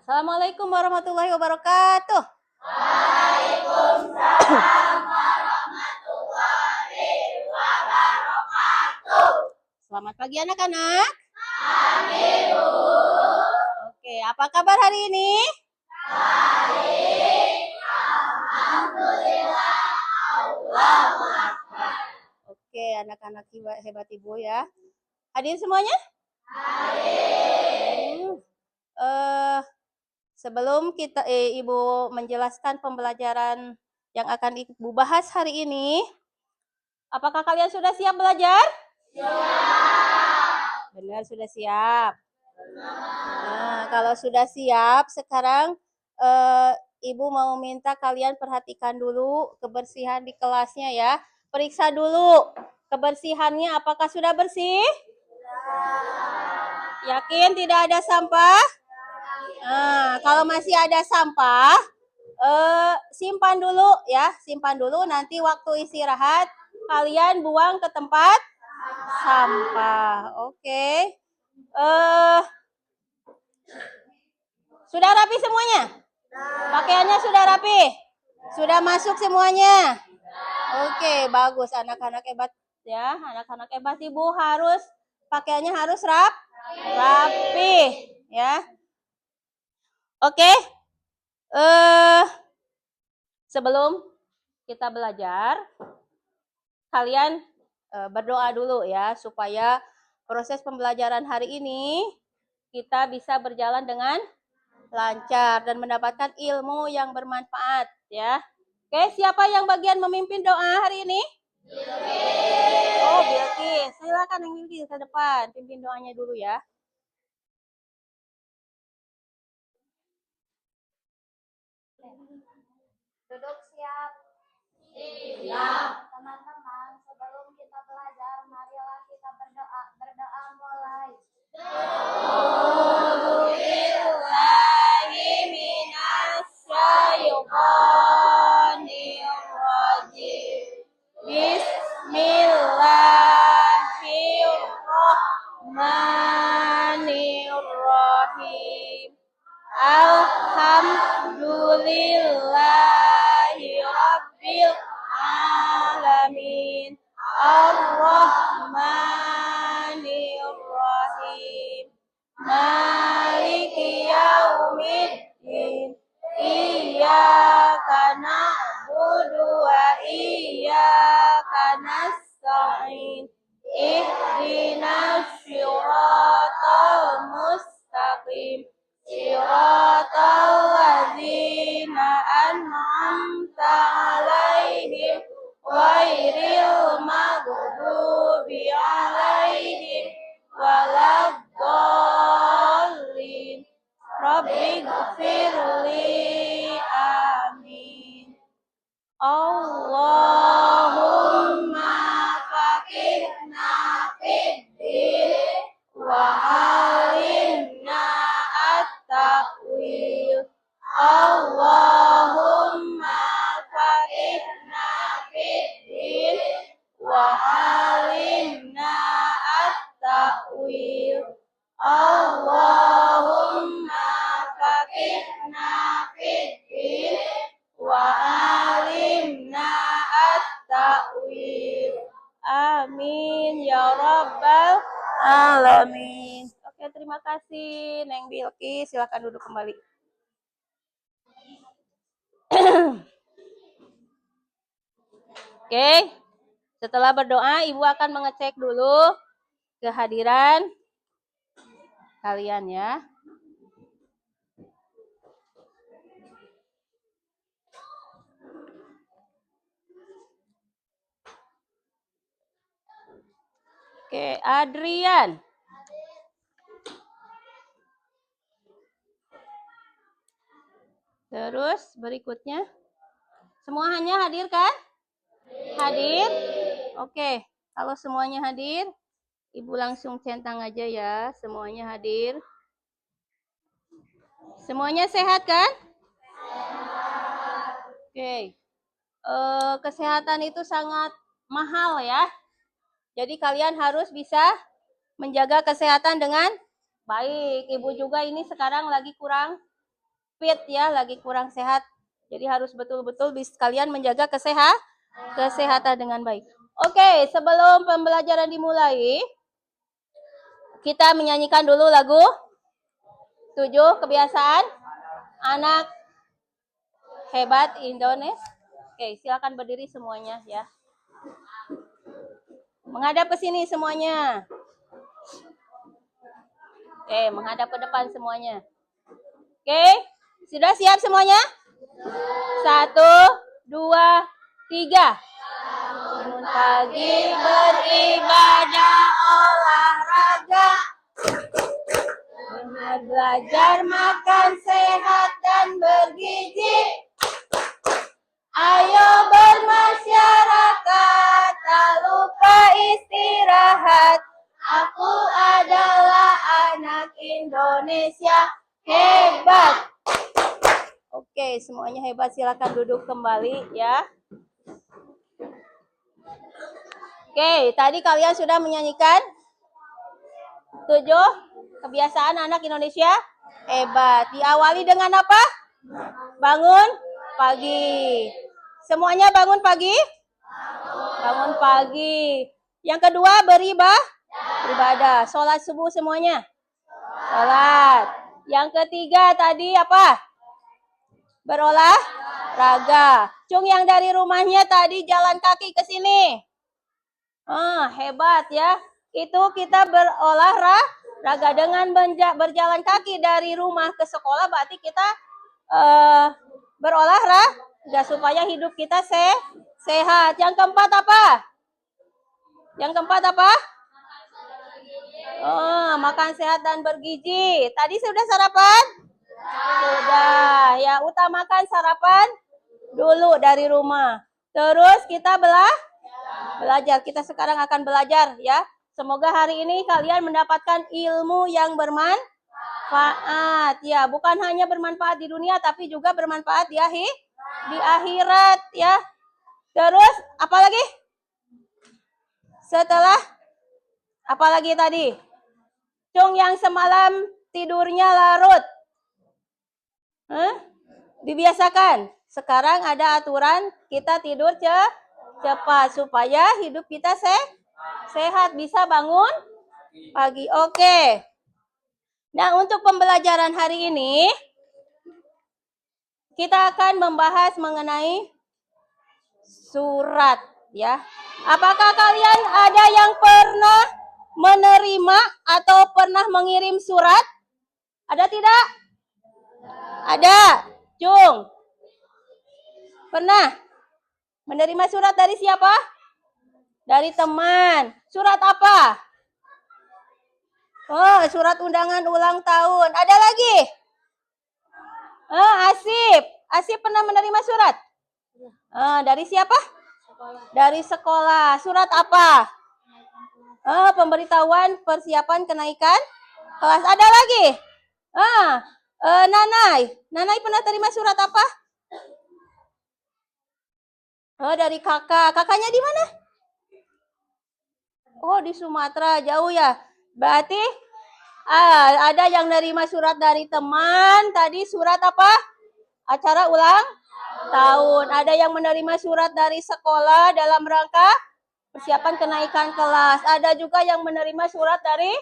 Assalamualaikum warahmatullahi wabarakatuh. Waalaikumsalam warahmatullahi wabarakatuh. Selamat pagi anak-anak. Pagi, Bu. Oke, apa kabar hari ini? Baik, alhamdulillah. Allahu Akbar. Oke, anak-anak hebat Ibu ya. Hadir semuanya? Hadir. Sebelum Ibu menjelaskan pembelajaran yang akan Ibu bahas hari ini, apakah kalian sudah siap belajar? Siap. Benar, sudah siap. Nah, kalau sudah siap, sekarang Ibu mau minta kalian perhatikan dulu kebersihan di kelasnya ya. Periksa dulu kebersihannya, apakah sudah bersih? Yakin tidak ada sampah? Nah, kalau masih ada sampah, simpan dulu ya, simpan dulu. Nanti waktu istirahat kalian buang ke tempat sampah. Oke. Sudah rapi semuanya? Pakaiannya sudah rapi? Sudah masuk semuanya? Oke, bagus. Anak-anak hebat ya. Anak-anak hebat Ibu harus pakaiannya harus rapi ya. Oke. Sebelum kita belajar, kalian berdoa dulu ya supaya proses pembelajaran hari ini kita bisa berjalan dengan lancar dan mendapatkan ilmu yang bermanfaat ya. Oke, siapa yang bagian memimpin doa hari ini? Bilkis. Oh, Bilkis. Silakan yang Bilkis ke depan, pimpin doanya dulu ya. Duduk siap. Siap. Teman-teman, sebelum kita belajar, marilah kita berdoa. Berdoa mulai. A'udzubillahi minasyaitonir rajim. Bismillahirrahmanirrahim. Alhamdulillahi rabbil alamin. Ar-Rahmanir-Rahim. Maliki yaumiddin. Iyyaka na'budu wa iyyaka nasta'in. Ihdinas siratal mustaqim. Siratal ladzina an'amta 'alaihim ghairil maghdubi 'alaihim waladdallin. Rabbighfirli. Amin. Allahumma faqihna fid-din wa 'allimna at-ta'wil. Allahumma faqihna fid-din wa 'allimna at-ta'wil. Allahumma faqihna fid-din wa 'allimna at-ta'wil. Amin ya rabbal alamin. Oke, terima kasih Neng Bilkis. Silakan duduk kembali. Oke, setelah berdoa, Ibu akan mengecek dulu kehadiran kalian ya. Oke, Adrian. Terus berikutnya, semua hanya hadir kan? Hadir? Oke, kalau semuanya hadir, Ibu langsung centang aja ya, semuanya hadir. Semuanya sehat kan? Oke. Kesehatan itu sangat mahal ya. Jadi kalian harus bisa menjaga kesehatan dengan baik. Ibu juga ini sekarang lagi kurang fit ya, lagi kurang sehat. Jadi harus betul-betul kalian menjaga kesehatan dengan baik. Oke, sebelum pembelajaran dimulai, kita menyanyikan dulu lagu 7 kebiasaan anak hebat Indonesia. Oke, silakan berdiri semuanya ya. Menghadap ke sini semuanya. Oke, menghadap ke depan semuanya. Oke, sudah siap semuanya? 1, 2, 3. Bangun pagi beribadah olahraga. Belajar makan sehat dan bergizi. Ayo bermasyarakat, tak lupa istirahat. Aku adalah anak Indonesia hebat. Oke, semuanya hebat. Silakan duduk kembali ya. Oke, tadi kalian sudah menyanyikan 7 kebiasaan anak Indonesia hebat. Diawali dengan apa? Bangun pagi. Semuanya bangun pagi? Bangun pagi. Yang kedua beribadah. Sholat subuh semuanya? Sholat. Yang ketiga tadi apa? Berolahraga. Cung yang dari rumahnya tadi jalan kaki ke sini. Hebat ya. Itu kita berolahraga dengan berjalan kaki dari rumah ke sekolah, berarti kita berolahraga supaya hidup kita sehat. Yang keempat apa? Makan sehat dan bergizi. Tadi sudah sarapan? Sudah. Ya, utamakan sarapan dulu dari rumah. Terus kita belajar. Kita sekarang akan belajar ya. Semoga hari ini kalian mendapatkan ilmu yang bermanfaat. Ya, bukan hanya bermanfaat di dunia tapi juga bermanfaat di akhirat ya. Terus apa lagi? Setelah apa lagi tadi? Cung yang semalam tidurnya larut. Dibiasakan. Sekarang ada aturan kita tidur cepat supaya hidup kita sehat, bisa bangun pagi. Oke. Nah, untuk pembelajaran hari ini kita akan membahas mengenai surat ya. Apakah kalian ada yang pernah menerima atau pernah mengirim surat? Ada tidak? Ada. Cung. Pernah menerima surat dari siapa? Dari teman. Surat apa? Surat undangan ulang tahun. Ada lagi? Asip. Asip pernah menerima surat? Dari siapa? Dari sekolah. Surat apa? Pemberitahuan persiapan kenaikan kelas. Ada lagi? Nanai. Nanai pernah terima surat apa? Dari kakak. Kakaknya di mana? Di Sumatera. Jauh ya. Berarti ada yang nerima surat dari teman. Tadi surat apa? Acara ulang tahun. Ada yang menerima surat dari sekolah dalam rangka persiapan kenaikan kelas. Ada juga yang menerima surat dari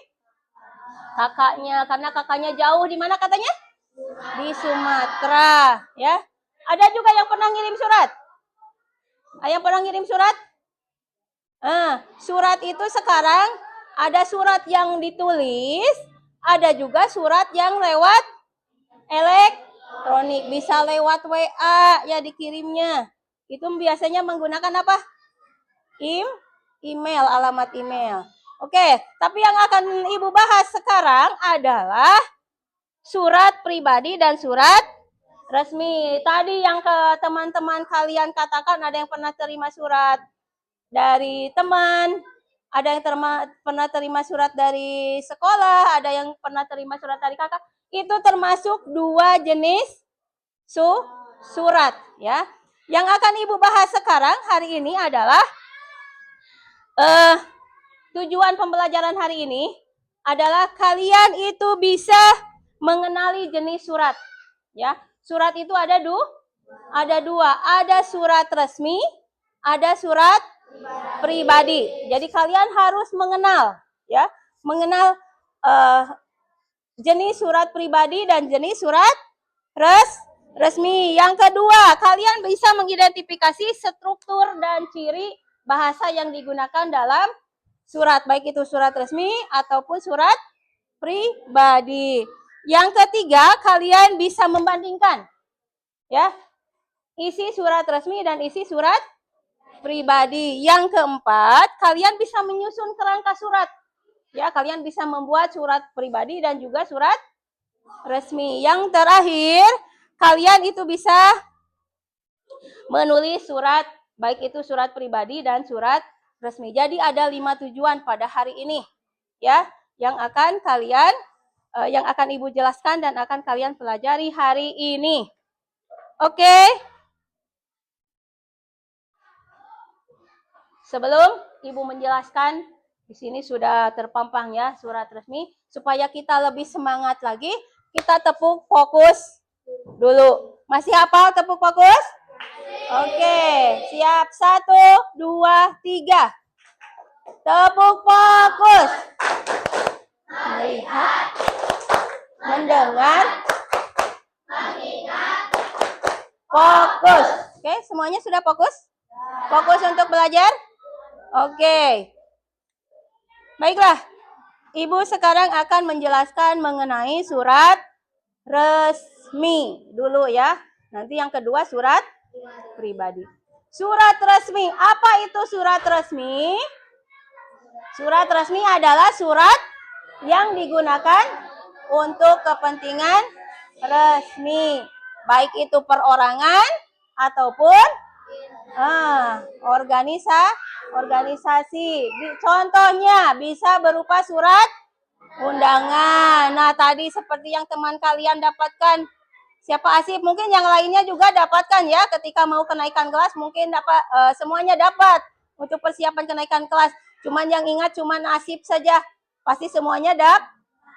kakaknya. Karena kakaknya jauh. Di mana katanya? Di Sumatera. Ya. Ada juga yang pernah ngirim surat? Yang pernah ngirim surat? Surat itu sekarang ada surat yang ditulis, ada juga surat yang lewat elektronik, bisa lewat WA ya dikirimnya. Itu biasanya menggunakan apa? Email, alamat email. Oke, tapi yang akan Ibu bahas sekarang adalah surat pribadi dan surat resmi. Tadi yang ke teman-teman kalian katakan ada yang pernah terima surat dari teman, ada yang pernah terima surat dari sekolah, ada yang pernah terima surat dari kakak. Itu termasuk 2 jenis surat ya. Yang akan Ibu bahas sekarang hari ini adalah tujuan pembelajaran hari ini adalah kalian itu bisa mengenali jenis surat ya. Surat itu ada dua. Ada surat resmi, ada surat pribadi. Jadi kalian harus mengenal, ya, mengenal jenis surat pribadi dan jenis surat resmi. Yang kedua, kalian bisa mengidentifikasi struktur dan ciri bahasa yang digunakan dalam surat, baik itu surat resmi ataupun surat pribadi. Yang ketiga, kalian bisa membandingkan, ya, isi surat resmi dan isi surat pribadi. Yang keempat, kalian bisa menyusun kerangka surat. Ya, kalian bisa membuat surat pribadi dan juga surat resmi. Yang terakhir, kalian itu bisa menulis surat, baik itu surat pribadi dan surat resmi. Jadi ada 5 tujuan pada hari ini, ya, yang akan Ibu jelaskan dan akan kalian pelajari hari ini. Oke? Sebelum Ibu menjelaskan, di sini sudah terpampang ya surat resmi. Supaya kita lebih semangat lagi, kita tepuk fokus dulu. Masih hafal tepuk fokus? Oke, siap. 1, 2, 3. Tepuk fokus. Melihat, mendengar, mengingat, fokus. Oke, semuanya sudah fokus? Fokus untuk belajar? Oke. Baiklah. Ibu sekarang akan menjelaskan mengenai surat resmi dulu ya. Nanti yang kedua surat pribadi. Surat resmi. Apa itu surat resmi? Surat resmi adalah surat yang digunakan untuk kepentingan resmi. Baik itu perorangan ataupun organisasi. Contohnya bisa berupa surat undangan. Nah, tadi seperti yang teman kalian dapatkan. Siapa Asif? Mungkin yang lainnya juga dapatkan ya. Ketika mau kenaikan kelas mungkin semuanya dapat untuk persiapan kenaikan kelas. Cuman yang ingat cuman Asif saja. Pasti semuanya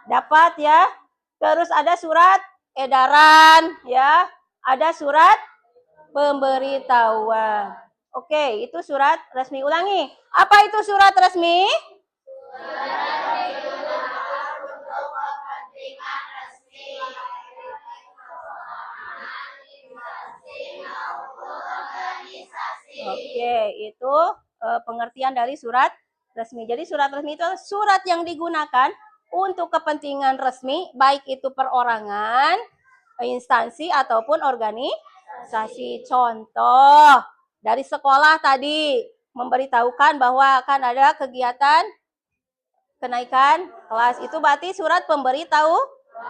dapat ya. Terus ada surat edaran ya. Ada surat pemberitahuan. Oke, itu surat resmi. Ulangi. Apa itu surat resmi? Oke, itu pengertian dari surat resmi. Jadi surat resmi itu surat yang digunakan untuk kepentingan resmi, baik itu perorangan, instansi ataupun organisasi. Contoh dari sekolah tadi memberitahukan bahwa akan ada kegiatan kenaikan kelas. Itu berarti surat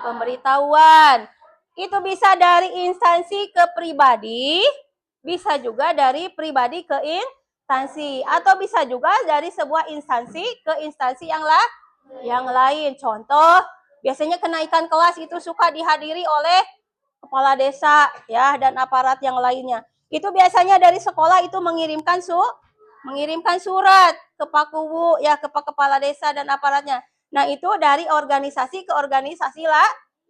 pemberitahuan. Itu bisa dari instansi ke pribadi, bisa juga dari pribadi ke instansi, atau bisa juga dari sebuah instansi ke instansi yang lain. Contoh, biasanya kenaikan kelas itu suka dihadiri oleh kepala desa ya dan aparat yang lainnya. Itu biasanya dari sekolah itu mengirimkan surat ke Pak Kubu ya, ke kepala desa dan aparatnya. Nah, itu dari organisasi ke organisasi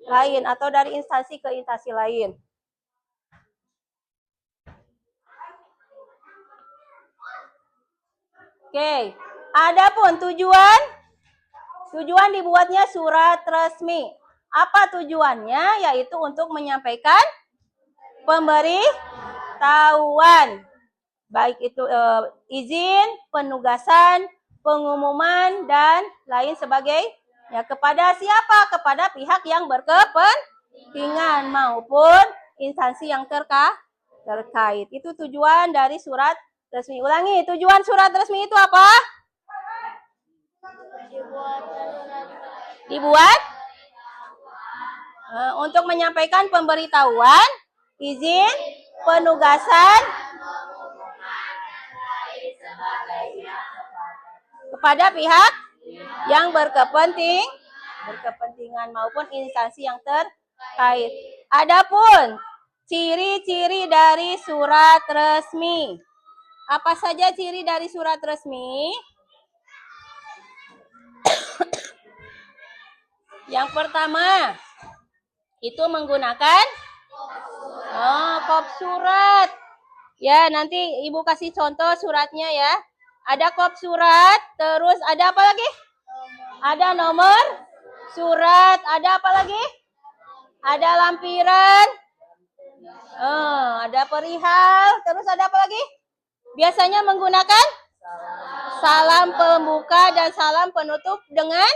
lain atau dari instansi ke instansi lain. Oke, adapun tujuan dibuatnya surat resmi. Apa tujuannya? Yaitu untuk menyampaikan pemberitahuan, baik itu izin, penugasan, pengumuman dan lain sebagainya kepada siapa? Kepada pihak yang berkepentingan maupun instansi yang terkait. Itu tujuan dari surat resmi. Ulangi, tujuan surat resmi itu apa? Dibuat untuk menyampaikan pemberitahuan, izin, penugasan kepada pihak yang berkepentingan maupun instansi yang terkait. Adapun ciri-ciri dari surat resmi. Apa saja ciri dari surat resmi? Yang pertama, itu menggunakan Oh, kop surat. Ya, nanti Ibu kasih contoh suratnya ya. Ada kop surat, terus ada apa lagi? Ada nomor surat, ada apa lagi? Ada lampiran. Ada perihal, terus ada apa lagi? Biasanya menggunakan salam pembuka dan salam penutup dengan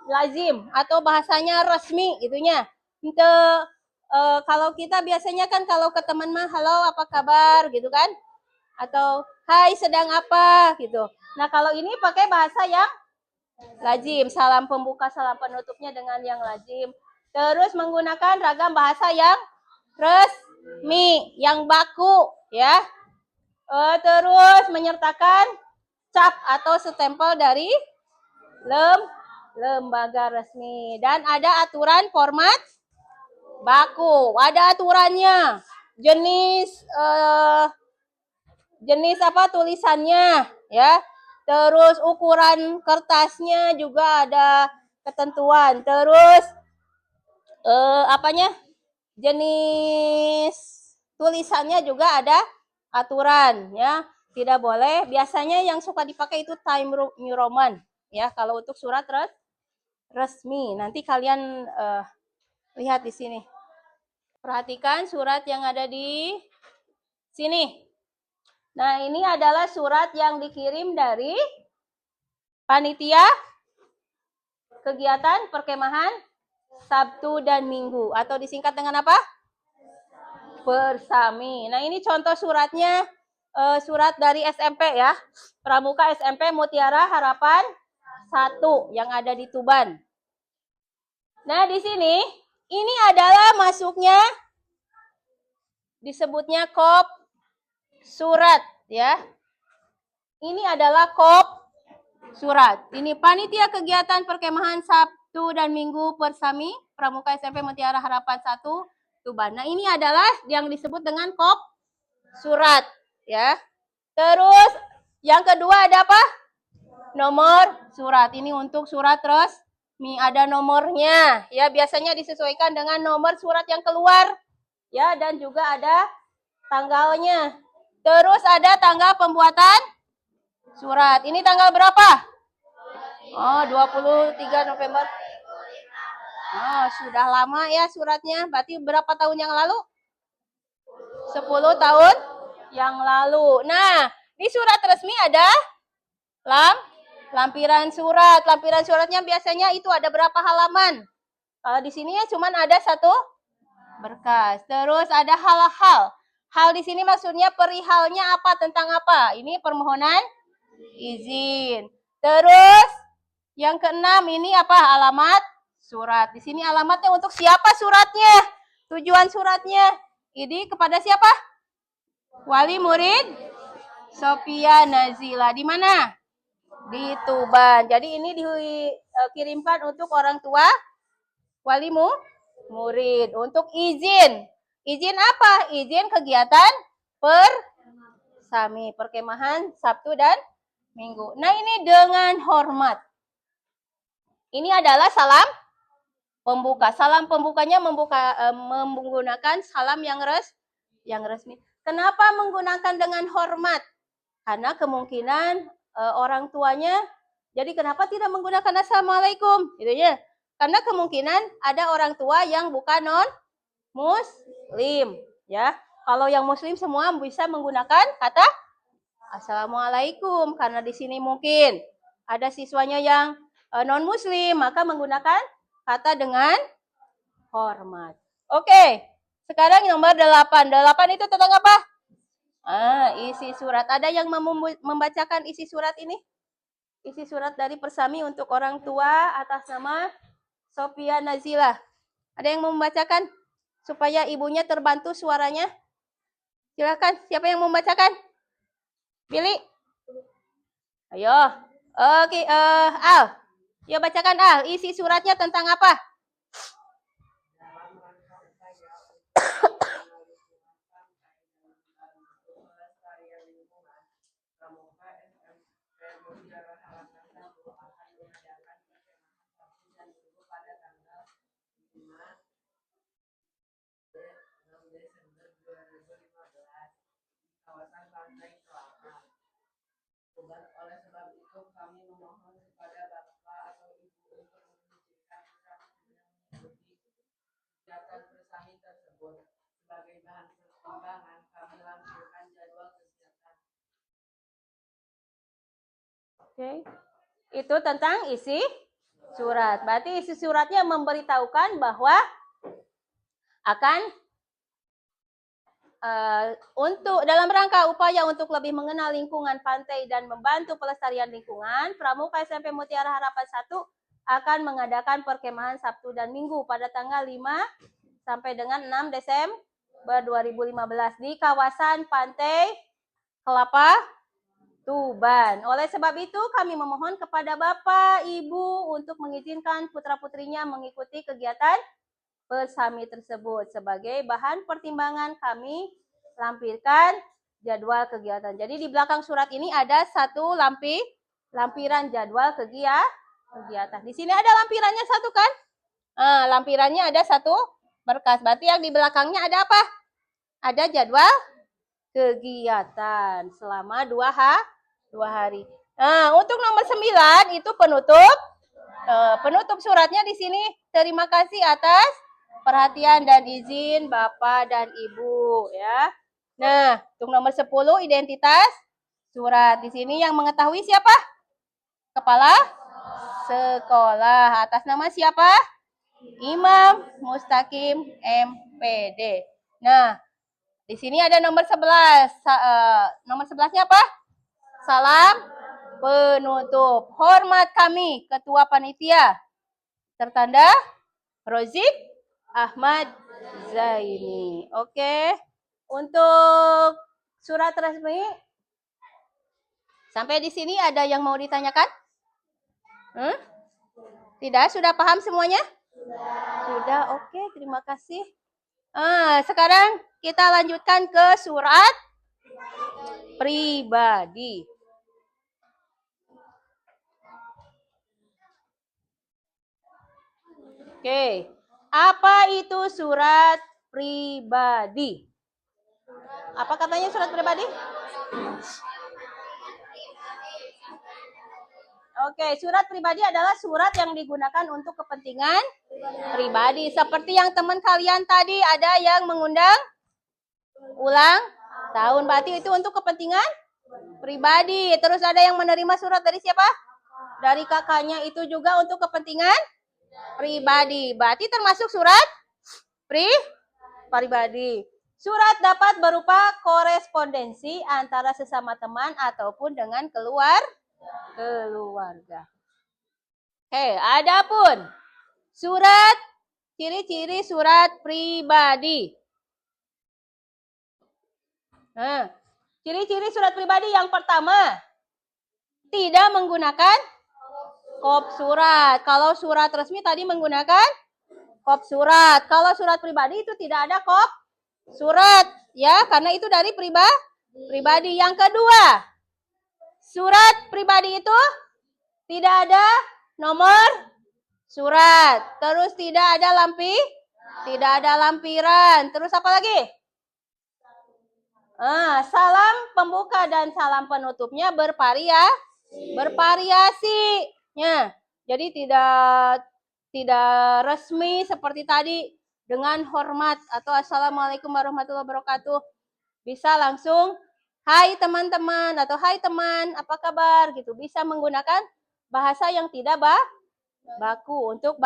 lazim atau bahasanya resmi gitunya. Kalau kita biasanya kan kalau ke teman mah halo apa kabar gitu kan, atau hai sedang apa gitu. Nah kalau ini pakai bahasa yang lazim, salam pembuka salam penutupnya dengan yang lazim. Terus menggunakan ragam bahasa yang resmi, yang baku ya. Terus menyertakan cap atau stempel dari lembaga resmi, dan ada aturan format baku, ada aturannya, jenis apa tulisannya ya, terus ukuran kertasnya juga ada ketentuan, terus jenis tulisannya juga ada aturan ya. Tidak boleh, biasanya yang suka dipakai itu Time New Roman ya kalau untuk surat resmi. Nanti kalian lihat di sini. Perhatikan surat yang ada di sini. Nah, ini adalah surat yang dikirim dari panitia kegiatan perkemahan Sabtu dan Minggu, atau disingkat dengan apa? Persami. Nah, ini contoh suratnya, surat dari SMP ya. Pramuka SMP Mutiara Harapan 1 yang ada di Tuban. Nah, di sini ini adalah masuknya, disebutnya kop surat ya. Ini adalah kop surat. Ini panitia kegiatan perkemahan Sabtu dan Minggu Persami Pramuka SMP Mutiara Harapan 1 Tuban. Nah, ini adalah yang disebut dengan kop surat ya. Terus yang kedua ada apa? Nomor surat. Ini untuk surat resmi, ada nomornya ya, biasanya disesuaikan dengan nomor surat yang keluar ya, dan juga ada tanggalnya. Terus ada tanggal pembuatan surat. Ini tanggal berapa? 23 November. Sudah lama ya suratnya. Berarti berapa tahun yang lalu? 10 tahun yang lalu. Nah, di surat resmi ada lampiran surat. Lampiran suratnya biasanya itu ada berapa halaman? Kalau di sini ya cuman ada satu berkas. Terus ada hal-hal. Hal di sini maksudnya perihalnya apa, tentang apa? Ini permohonan izin. Terus yang keenam ini apa? Alamat surat. Di sini alamatnya untuk siapa suratnya? Tujuan suratnya. Ini kepada siapa? Wali murid Sophia Nazila. Di mana? Di Tuban. Jadi ini dikirimkan untuk orang tua wali murid untuk izin. Izin apa? Izin kegiatan persami, perkemahan Sabtu dan Minggu. Nah, ini dengan hormat. Ini adalah salam pembuka. Salam pembukanya menggunakan salam yang resmi. Kenapa menggunakan dengan hormat? Karena kemungkinan orang tuanya, jadi kenapa tidak menggunakan assalamualaikum gitu ya? Karena kemungkinan ada orang tua yang bukan non muslim ya. Kalau yang muslim semua bisa menggunakan kata assalamualaikum, karena di sini mungkin ada siswanya yang non muslim, maka menggunakan kata dengan hormat. Oke, sekarang nomor 8. 8 itu tentang apa? Isi surat. Ada yang membacakan isi surat ini? Isi surat dari Persami untuk orang tua atas nama Sophia Nazila. Ada yang membacakan supaya ibunya terbantu suaranya? Silakan, siapa yang membacakan? Billy? Ayo. Oke, Al. Ya, bacakan Al. Isi suratnya tentang apa? Oleh sebab itu kami memohon kepada Bapak atau Ibu untuk mengizinkan putra putri yang mengikuti kegiatan bersami tersebut. Sebagai bahan pertimbangan, kami lampirkan jadwal kegiatan. Oke. Itu tentang isi surat. Berarti isi suratnya memberitahukan bahwa akan untuk dalam rangka upaya untuk lebih mengenal lingkungan pantai dan membantu pelestarian lingkungan, Pramuka SMP Mutiara Harapan 1 akan mengadakan perkemahan Sabtu dan Minggu pada tanggal 5 sampai dengan 6 Desember 2015 di kawasan Pantai Kelapa Tuban. Oleh sebab itu, kami memohon kepada Bapak, Ibu untuk mengizinkan putra-putrinya mengikuti kegiatan bersami tersebut. Sebagai bahan pertimbangan kami lampirkan jadwal kegiatan. Jadi di belakang surat ini ada satu lampiran jadwal kegiatan. Di sini ada lampirannya satu kan? Lampirannya ada satu berkas. Berarti yang di belakangnya ada apa? Ada jadwal kegiatan selama 2 hari. Untuk nomor 9 itu penutup suratnya di sini. Terima kasih atas perhatian dan izin Bapak dan Ibu ya. Nah, untuk nomor 10 identitas surat. Di sini yang mengetahui siapa? Kepala sekolah. Atas nama siapa? Imam Mustaqim MPD. Nah, di sini ada nomor 11. Nomor 11-nya apa? Salam penutup. Hormat kami, Ketua Panitia. Tertanda Rozik Ahmad Zaini. Oke. Untuk surat resmi sampai di sini ada yang mau ditanyakan? Tidak? Sudah paham semuanya? Sudah. Oke, terima kasih. Sekarang kita lanjutkan ke surat pribadi. Oke. Apa itu surat pribadi? Apa katanya surat pribadi? Oke, surat pribadi adalah surat yang digunakan untuk kepentingan pribadi. Seperti yang teman kalian tadi ada yang mengundang ulang tahun. Berarti itu untuk kepentingan pribadi. Terus ada yang menerima surat dari siapa? Dari kakaknya, itu juga untuk kepentingan pribadi. Berarti termasuk surat pribadi. Surat dapat berupa korespondensi antara sesama teman ataupun dengan keluarga. Oke, adapun surat, ciri-ciri surat pribadi. Ciri-ciri surat pribadi yang pertama, tidak menggunakan kop surat. Kalau surat resmi tadi menggunakan kop surat. Kalau surat pribadi itu tidak ada kop surat, ya, karena itu dari pribadi. Yang kedua, surat pribadi itu tidak ada nomor surat. Terus tidak ada lampiran. Terus apa lagi? Salam pembuka dan salam penutupnya bervariasi. Ya, jadi tidak resmi seperti tadi dengan hormat atau assalamualaikum warahmatullahi wabarakatuh. Bisa langsung hai teman-teman atau hai teman, apa kabar gitu. Bisa menggunakan bahasa yang tidak baku untuk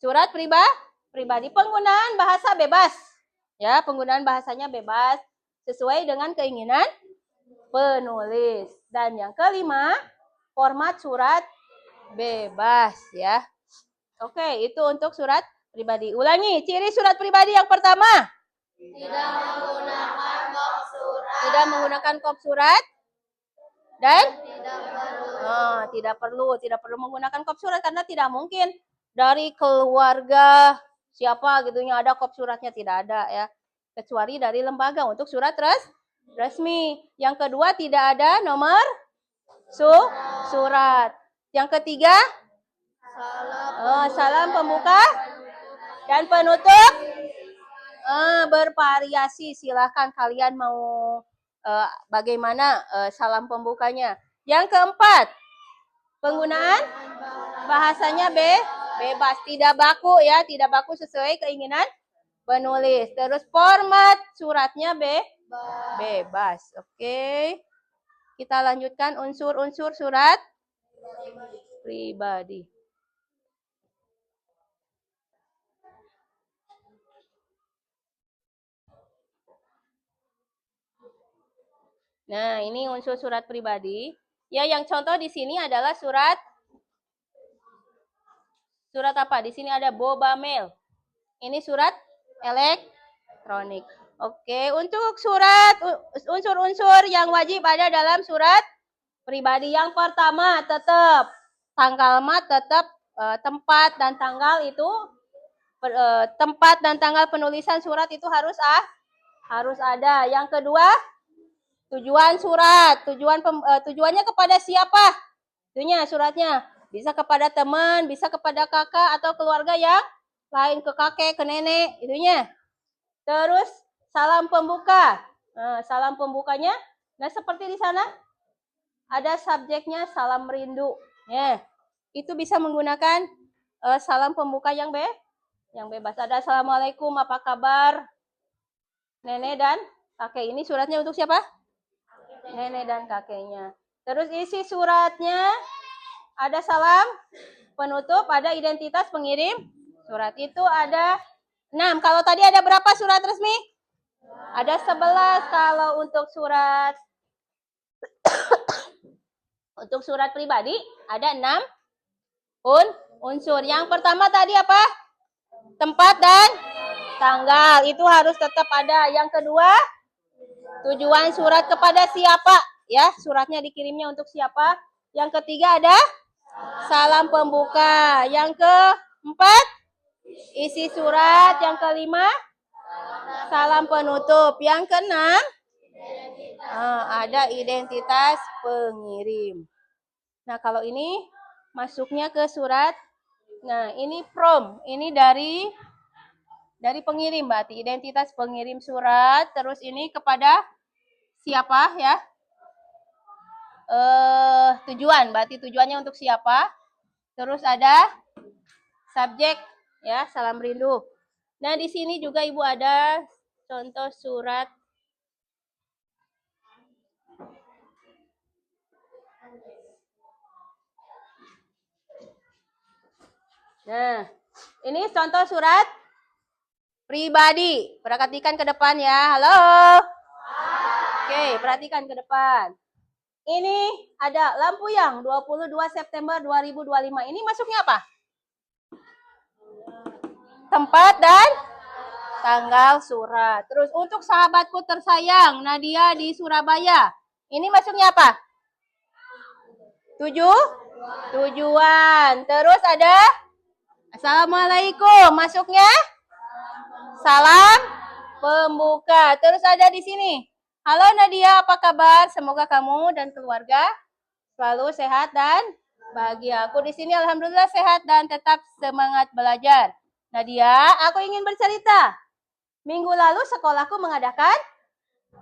surat pribadi. Penggunaan bahasa bebas. Ya, penggunaan bahasanya bebas sesuai dengan keinginan penulis. Dan yang kelima, format surat bebas ya. Oke, itu untuk surat pribadi. Ulangi, ciri surat pribadi yang pertama. Tidak menggunakan kop surat. Tidak menggunakan kop surat. Dan Tidak tidak perlu menggunakan kop surat karena tidak mungkin dari keluarga siapa gitu yang ada kop suratnya, tidak ada ya. Kecuali dari lembaga untuk surat resmi. Yang kedua, tidak ada nomor surat. Yang ketiga, salam pembuka dan penutup bervariasi. Silahkan kalian mau bagaimana salam pembukanya. Yang keempat, penggunaan bahasanya bebas, tidak baku ya, tidak baku sesuai keinginan penulis. Terus format suratnya bebas. Oke. Kita lanjutkan unsur-unsur surat pribadi. Nah, ini unsur surat pribadi. Ya, yang contoh di sini adalah surat apa? Di sini ada boba mail. Ini surat elektronik. Oke, untuk surat unsur-unsur yang wajib ada dalam surat pribadi. Yang pertama tetap tanggal tetap tempat dan tanggal itu tempat dan tanggal penulisan surat itu harus ada. Yang kedua, tujuan surat. Tujuannya kepada siapa? Itunya suratnya. Bisa kepada teman, bisa kepada kakak atau keluarga yang lain, ke kakek, ke nenek, itunya. Terus salam pembuka. Nah, salam pembukanya, nah seperti di sana ada subjeknya salam rindu. Ya, itu bisa menggunakan salam pembuka yang bebas. Ada assalamualaikum, apa kabar, nenek dan kakek. Ini suratnya untuk siapa? Nenek dan kakeknya. Terus isi suratnya ada salam penutup, ada identitas pengirim surat. Itu ada 6. Kalau tadi ada berapa surat resmi? Ada 11. Kalau untuk surat untuk surat pribadi ada 6 unsur. Yang pertama tadi apa? Tempat dan tanggal. Itu harus tetap ada. Yang kedua, tujuan surat kepada siapa? Ya, suratnya dikirimnya untuk siapa? Yang ketiga ada salam pembuka. Yang keempat, isi surat. Yang kelima, salam penutup. Yang keenam, ada identitas pengirim. Nah, kalau ini masuknya ke surat. Nah, ini from. Ini dari pengirim, berarti identitas pengirim surat. Terus ini kepada siapa ya? Tujuan, berarti tujuannya untuk siapa? Terus ada subjek ya, salam rindu. Nah, di sini juga Ibu ada contoh surat Nah, ini contoh surat pribadi. Perhatikan ke depan ya. Halo. Oke, perhatikan ke depan. Ini ada lampu yang 22 September 2025. Ini masuknya apa? Tempat dan tanggal surat. Terus untuk sahabatku tersayang, Nadia di Surabaya. Ini masuknya apa? Tujuan. Terus ada Assalamualaikum. Masuknya salam pembuka. Terus ada di sini. Halo Nadia, apa kabar? Semoga kamu dan keluarga selalu sehat dan bahagia. Aku di sini alhamdulillah sehat dan tetap semangat belajar. Nadia, aku ingin bercerita. Minggu lalu sekolahku mengadakan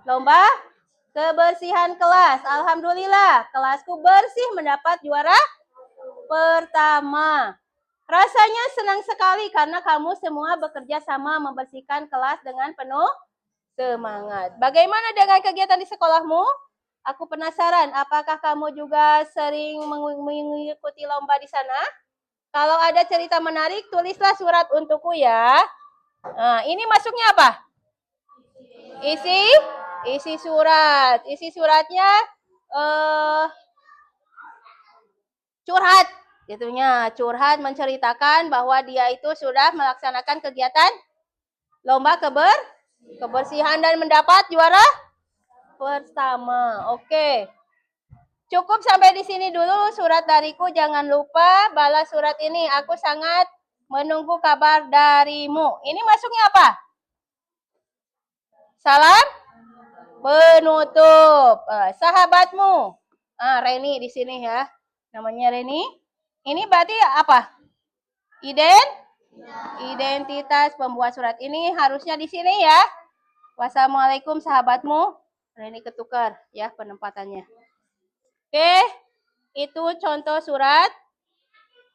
lomba kebersihan kelas. Alhamdulillah, kelasku bersih mendapat juara pertama. Rasanya senang sekali karena kamu semua bekerja sama membersihkan kelas dengan penuh semangat. Bagaimana dengan kegiatan di sekolahmu? Aku penasaran, apakah kamu juga sering mengikuti lomba di sana? Kalau ada cerita menarik, tulislah surat untukku ya. Nah, ini masuknya apa? Isi surat. Isi suratnya curhat. Gitunya, curhat menceritakan bahwa dia itu sudah melaksanakan kegiatan lomba kebersihan dan mendapat juara pertama. Oke. Cukup sampai di sini dulu surat dariku. Jangan lupa balas surat ini. Aku sangat menunggu kabar darimu. Ini masuknya apa? Salam penutup. Sahabatmu. Reni di sini ya. Namanya Reni. Ini berarti apa? Identitas pembuat surat ini harusnya di sini ya. Wassalamualaikum sahabatmu Nah, ini ketukar ya penempatannya. Oke, itu contoh surat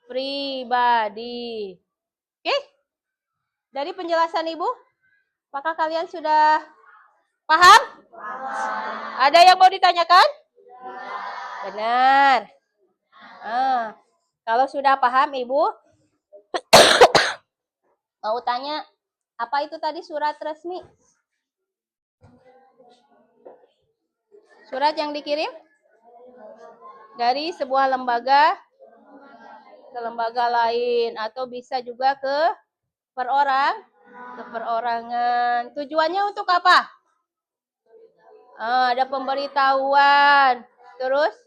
pribadi. Oke, dari penjelasan Ibu, apakah kalian sudah paham? Ada yang mau ditanyakan? Benar. Kalau sudah paham Ibu, mau tanya, apa itu tadi surat resmi? Surat yang dikirim dari sebuah lembaga ke lembaga lain, atau bisa juga ke perorangan. Tujuannya untuk apa? Ada pemberitahuan, terus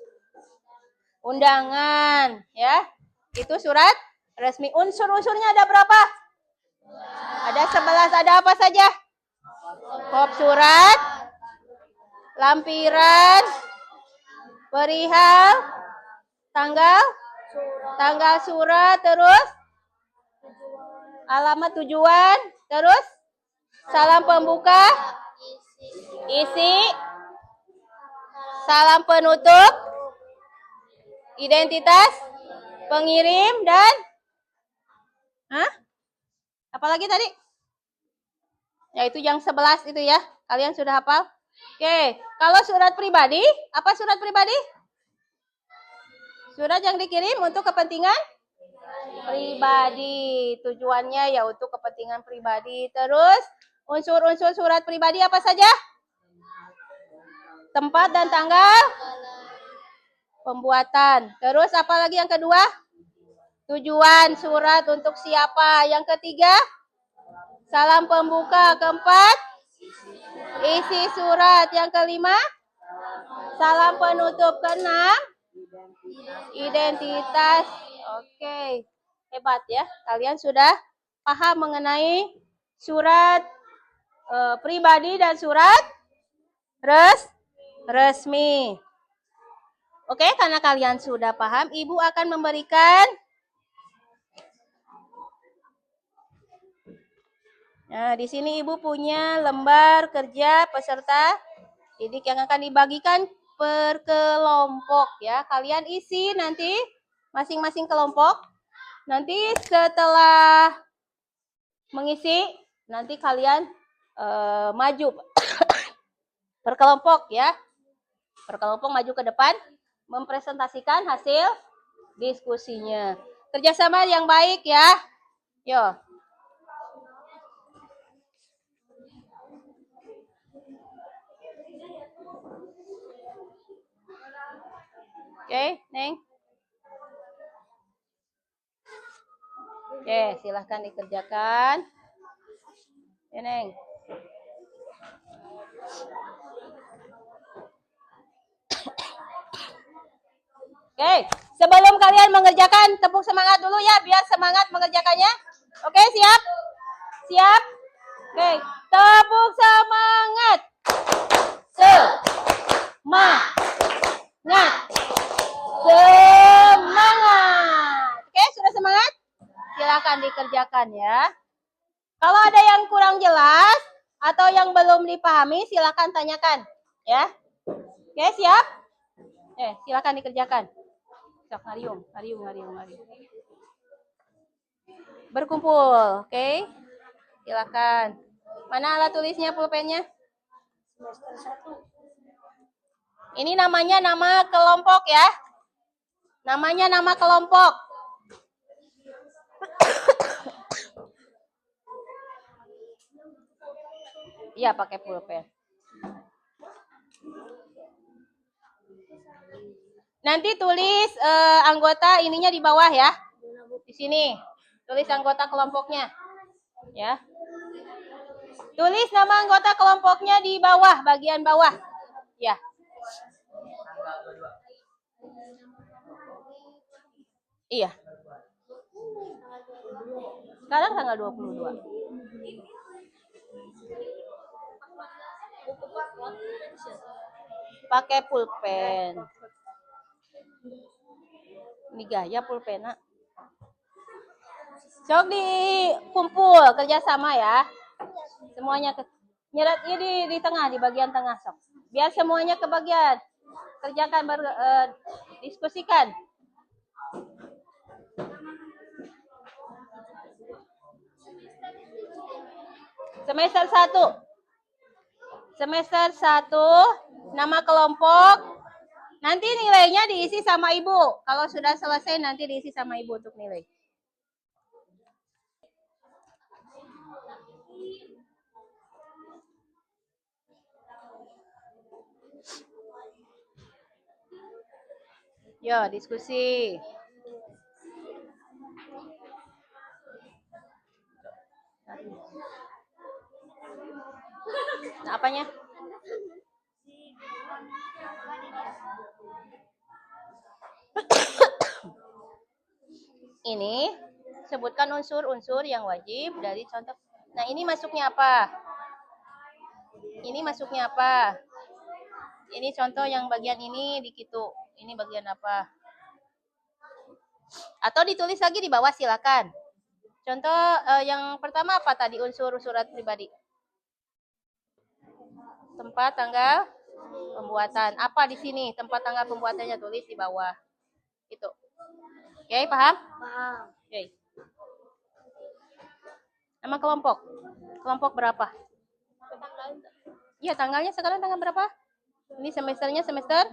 undangan, ya. Itu surat resmi. Unsur-unsurnya ada berapa? Ada 11. Ada apa saja? Kop surat, lampiran, perihal, tanggal surat, terus alamat tujuan, terus salam pembuka, isi, salam penutup, identitas pengirim, dan apalagi tadi? Ya, itu yang 11 itu ya. Kalian sudah hafal? Oke, kalau surat pribadi, apa surat pribadi? Surat yang dikirim untuk kepentingan pribadi. Tujuannya ya untuk kepentingan pribadi. Terus, unsur-unsur surat pribadi apa saja? Tempat dan tanggal pembuatan. Terus, apa lagi yang kedua? Tujuan surat untuk siapa? Yang ketiga, salam pembuka. Keempat, isi surat. Yang kelima, salam penutup. Keenam, identitas. Oke, hebat ya. Kalian sudah paham mengenai surat pribadi dan surat resmi. Oke, karena kalian sudah paham, Ibu akan memberikan di sini Ibu punya lembar kerja peserta didik yang akan dibagikan per kelompok ya. Kalian isi nanti masing-masing kelompok. Nanti setelah mengisi, nanti kalian maju per kelompok ya. Per kelompok maju ke depan mempresentasikan hasil diskusinya. Kerjasama yang baik ya. Yo. Oke, Neng. Oke, silahkan dikerjakan. Ya, Neng. Oke, sebelum kalian mengerjakan, tepuk semangat dulu ya, biar semangat mengerjakannya. Oke, siap? Siap? Oke, tepuk semangat. Semangat. Semangat. Oke, sudah semangat? Silakan dikerjakan ya. Kalau ada yang kurang jelas atau yang belum dipahami, silakan tanyakan ya. Oke, siap? Silakan dikerjakan. Sok, ngariung. Berkumpul, oke? Silakan. Mana alat tulisnya, pulpennya? Ini namanya nama kelompok ya. Namanya nama kelompok. Iya, pakai pulpen. Nanti tulis anggota ininya di bawah ya. Di sini. Tulis anggota kelompoknya. Ya. Tulis nama anggota kelompoknya di bawah, bagian bawah. Ya. Iya. Sekarang tanggal 22. Pakai pulpen. Ini gaya pulpena. Sok dikumpul kerjasama ya. Semuanya nyeret ini di tengah, di bagian tengah sok. Biar semuanya kebagian. Kerjakan, diskusikan. Semester 1. Semester 1, nama kelompok. Nanti nilainya diisi sama ibu. Kalau sudah selesai nanti diisi sama ibu untuk nilai. Yo, diskusi. Nah, apanya? Ini sebutkan unsur-unsur yang wajib dari contoh. Nah, ini masuknya apa? Ini masuknya apa? Ini contoh yang bagian ini di Kitu. Ini bagian apa? Atau ditulis lagi di bawah, silakan. Contoh yang pertama apa tadi, unsur surat pribadi? Tempat, tanggal, pembuatan. Apa di sini? Tempat, tanggal, pembuatannya tulis di bawah. Itu. Oke, paham? Paham. Oke. Nama kelompok. Kelompok berapa? Iya, tanggalnya sekarang tanggal berapa? Ini semesternya semester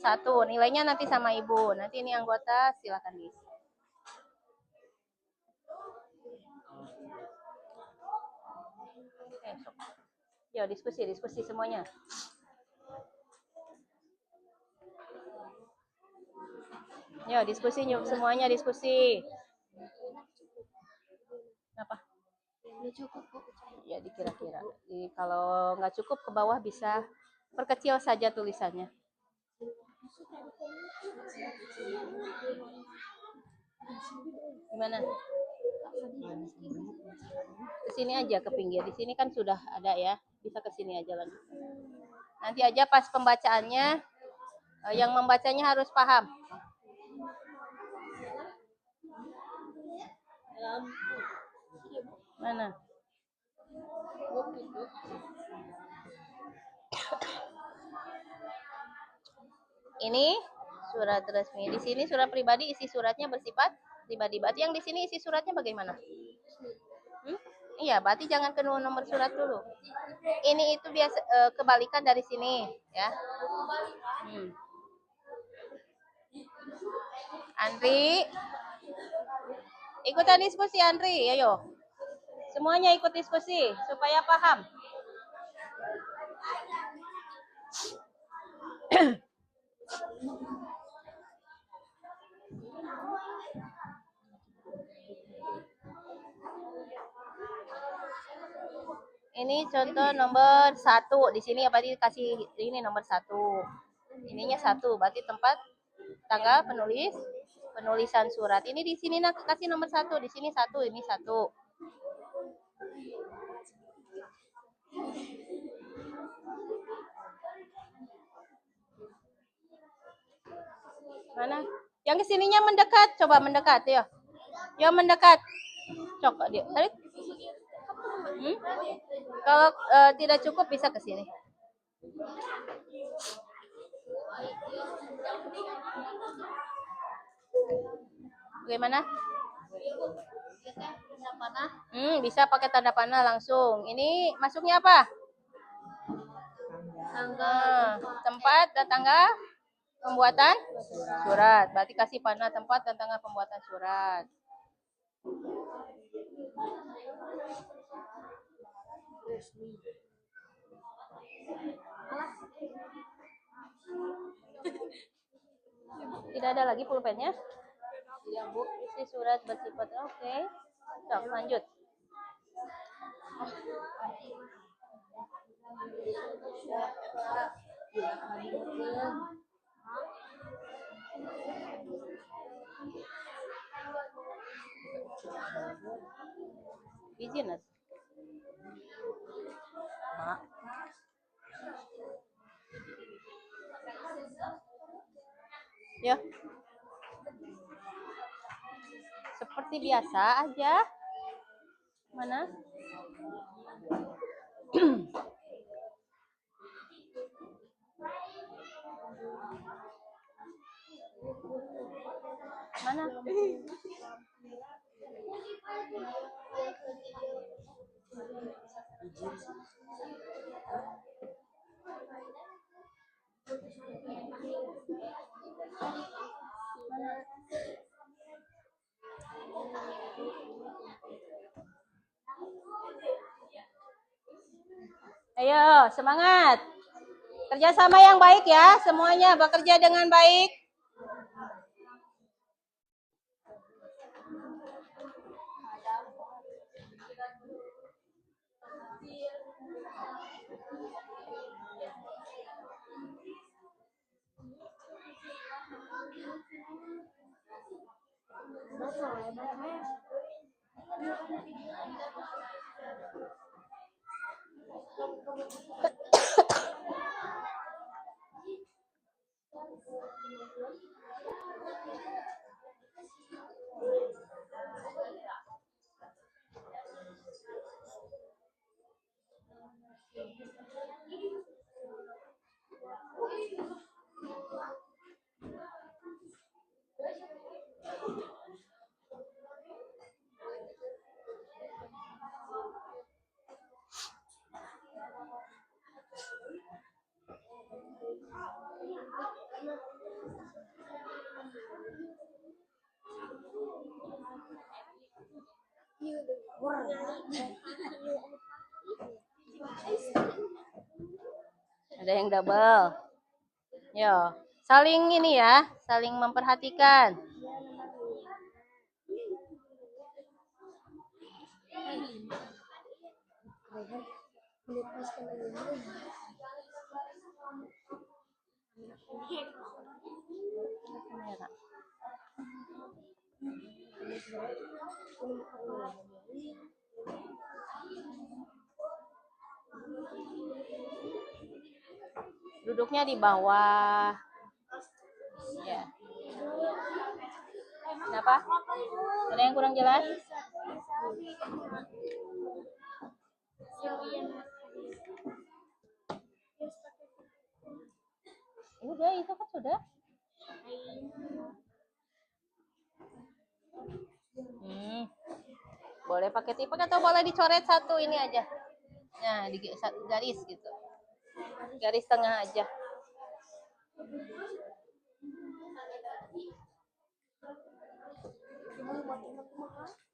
1. Nilainya nanti sama ibu. Nanti ini anggota, silakan diisi. Yo, diskusi semuanya. Yo, diskusi semuanya, diskusi. Apa? Ya, dikira-kira. Kalau nggak cukup ke bawah bisa perkecil saja tulisannya. Gimana? Ke sini aja, ke pinggir. Di sini kan sudah ada ya. Bisa ke sini aja lanjut. Nanti aja pas pembacaannya, yang membacanya harus paham. Mana? Ini surat resmi. Di sini surat pribadi, isi suratnya bersifat pribadi. Berarti yang di sini isi suratnya bagaimana? Iya, berarti jangan ke nomor surat dulu. Ini itu biasa kebalikan dari sini, ya. Andri, ikutan diskusi Andri, ayo. Semuanya ikut diskusi supaya paham. Ini contoh nomor 1. Di sini berarti kasih ini nomor 1. Ininya 1, berarti tempat, tanggal, penulisan surat. Ini di sini kasih nomor 1, di sini 1, ini 1. Mana? Yang kesininya mendekat, coba mendekat ya. Yang mendekat. Coba dia. Tarik. Kalau tidak cukup bisa ke sini. Bagaimana? Bisa pakai tanda panah langsung. Ini masuknya apa? Tempat dan tanggal pembuatan surat. Berarti kasih panah tempat dan tanggal pembuatan surat. Tidak ada lagi pulpennya? Iya, Bu. Isi surat bersifat oke. Sok, lanjut. Izin, Mak. Ya. Seperti biasa aja. Mana? Mana? Ayo, semangat. Kerjasama yang baik ya, semuanya bekerja dengan baik. Ada yang double. Yo, saling ini ya, saling memperhatikan. Duduknya di bawah. Ya. Kenapa? Ada yang kurang jelas? Udah, itu kan sudah. Boleh pakai tipe atau boleh dicoret satu ini aja. Nah, di garis gitu. Garis tengah aja.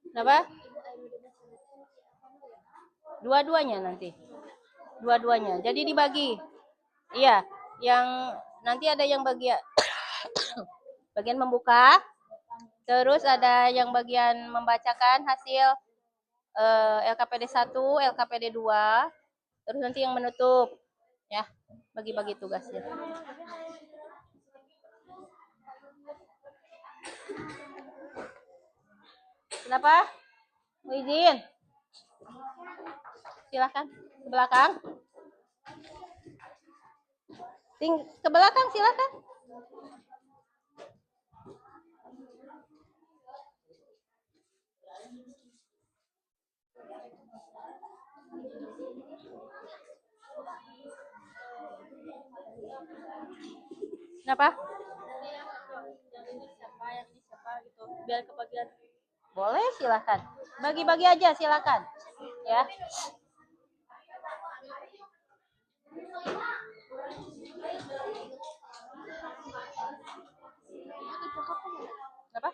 Kenapa? Dua-duanya nanti. Dua-duanya. Jadi dibagi. Iya, yang nanti ada yang bagian membuka, terus ada yang bagian membacakan hasil LKPD 1, LKPD 2, terus nanti yang menutup. Ya, bagi-bagi tugasnya. Kenapa? Mau izin? Silakan ke belakang. Ke belakang silakan. Kenapa? Gitu. Biar kebagian. Boleh, silakan. Bagi-bagi aja, silakan. Ya. Kenapa?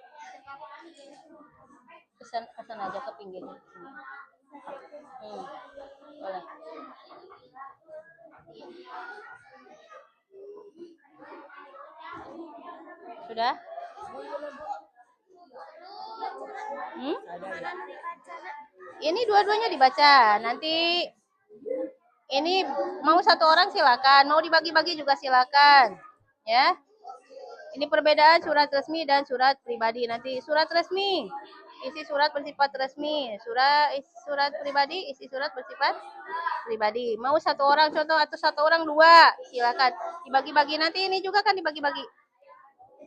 Kesan aja ke pinggir. Boleh. Sudah? Ini dua-duanya dibaca. Nanti ini mau satu orang silakan, mau dibagi-bagi juga silakan. Ya. Ini perbedaan surat resmi dan surat pribadi. Nanti surat resmi, isi surat bersifat resmi. Surat pribadi, isi surat bersifat pribadi. Mau satu orang contoh atau satu orang dua, silakan. Dibagi-bagi nanti ini juga kan dibagi-bagi.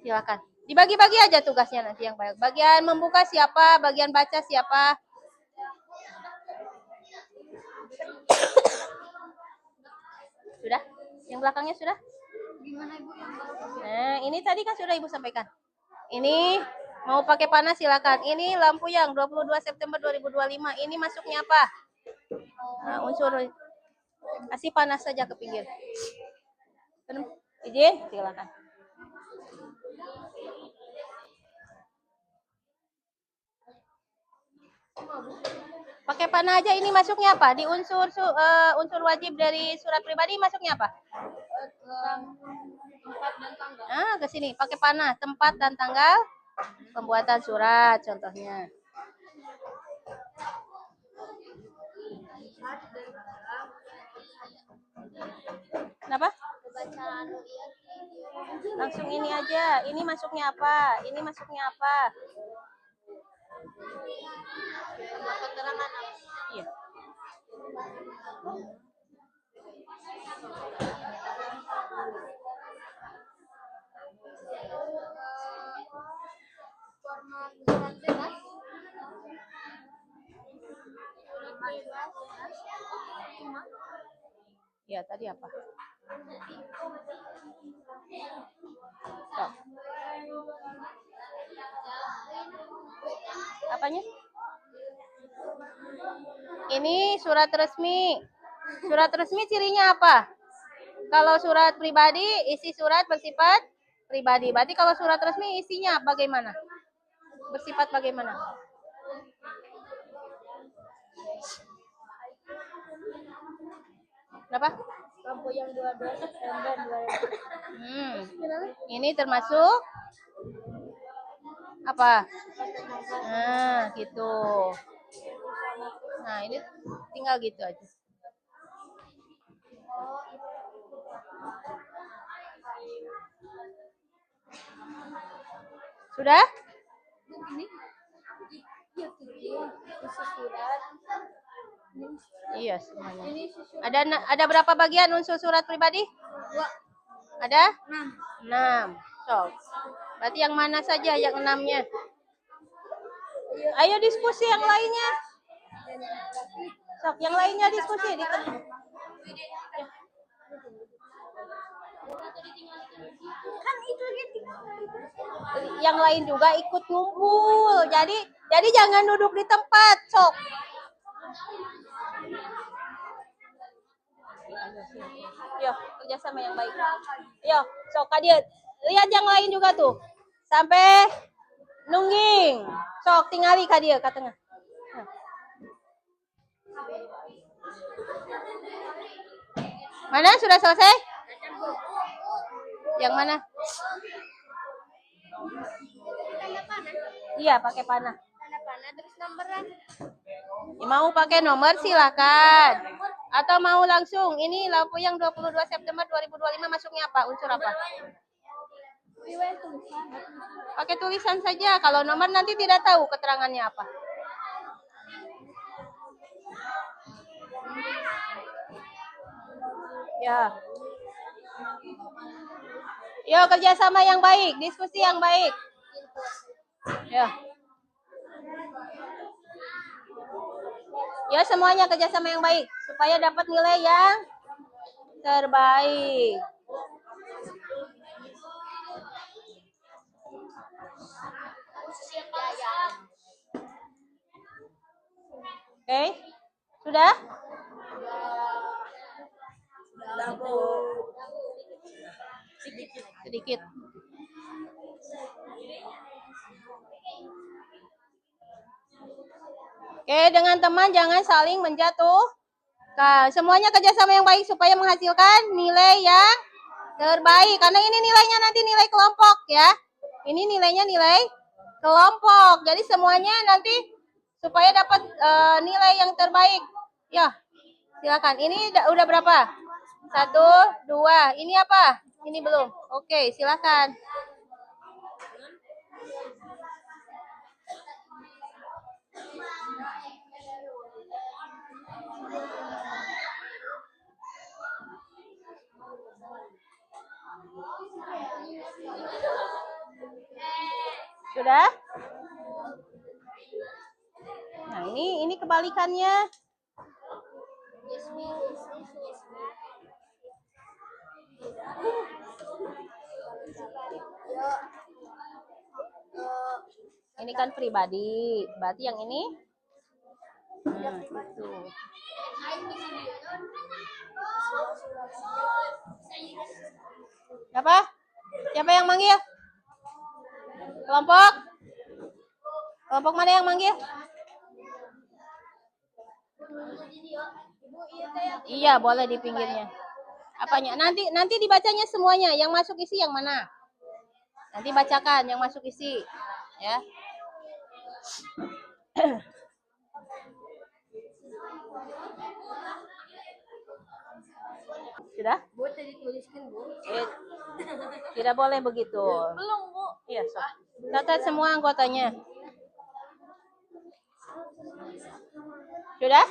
Silakan. Dibagi-bagi aja tugasnya nanti yang baik. Bagian membuka siapa, bagian baca siapa. Sudah? Yang belakangnya sudah? Gimana Ibu? Nah, ini tadi kan sudah Ibu sampaikan. Ini Mau pakai panah silakan. Ini lampu yang 22 September 2025. Ini masuknya apa? Nah, unsur kasih panas saja ke pinggir. Izin, silakan. Pakai panah aja. Ini masuknya apa? Di unsur wajib dari surat pribadi masuknya apa? Tempat dan tanggal. Nah, ke sini pakai panah, tempat dan tanggal pembuatan surat contohnya. Kenapa? Langsung ini aja. Ini masuknya apa? Ini masuknya apa? Keterangan apa? Iya. Format surat bebas. Ya, tadi apa? Stop. Apanya? Ini surat resmi. Surat resmi cirinya apa? Kalau surat pribadi, isi surat bersifat pribadi. Berarti kalau surat resmi isinya bagaimana? Bersifat bagaimana? Kenapa? Lampu yang 22 September 2000. Ini termasuk apa? Nah, gitu. Nah, ini tinggal gitu aja. Sudah? Ini ya isi surat. Iya, semuanya. Ada berapa bagian unsur surat pribadi? 2. Ada? 6. 6. So, berarti yang mana saja yang 6-nya? Ayo diskusi yang lainnya. Sok, yang lainnya diskusi. Kan itu Yang lain juga ikut ngumpul. Jadi jangan duduk di tempat, sok. Yo, kerjasama yang baik. Yo, sok Kadir. Lihat yang lain juga tuh. Sampai nungging. Sok tingali Kadir ke tengah. Mana sudah selesai? Yang mana? tanda panah. Iya, pakai panah. Tanda panah terus nomornya. Mau pakai nomor silakan. Atau mau langsung. Ini lampu yang 22 September 2025 masuknya apa? Unsur apa? Pakai tulisan saja. Kalau nomor nanti tidak tahu keterangannya apa. Ya. Yo, kerjasama yang baik, diskusi yang baik. Ya. Ya, semuanya kerjasama yang baik supaya dapat nilai yang terbaik. Oke, sudah? Sedikit. Oke, dengan teman jangan saling menjatuhkan. Semuanya kerjasama yang baik supaya menghasilkan nilai yang terbaik. Karena ini nilainya nanti nilai kelompok ya. Ini nilainya nilai kelompok. Jadi semuanya nanti supaya dapat nilai yang terbaik. Ya, silakan. Ini udah berapa? 1, 2. Ini apa? Ini belum. Oke, silakan. Sudah? Nah, ini kebalikannya. ini kan pribadi. Berarti yang ini itu. Siapa? Siapa yang manggil? Kelompok? Kelompok mana yang manggil? Iya, boleh di pinggirnya. Apanya? Nanti dibacanya semuanya. Yang masuk isi yang mana? Nanti bacakan yang masuk isi, ya. Sudah? Bu, tadi tuliskan, Bu. Tidak boleh begitu. Belum, Bu. Iya, so. Catat semua anggotanya. Sudah?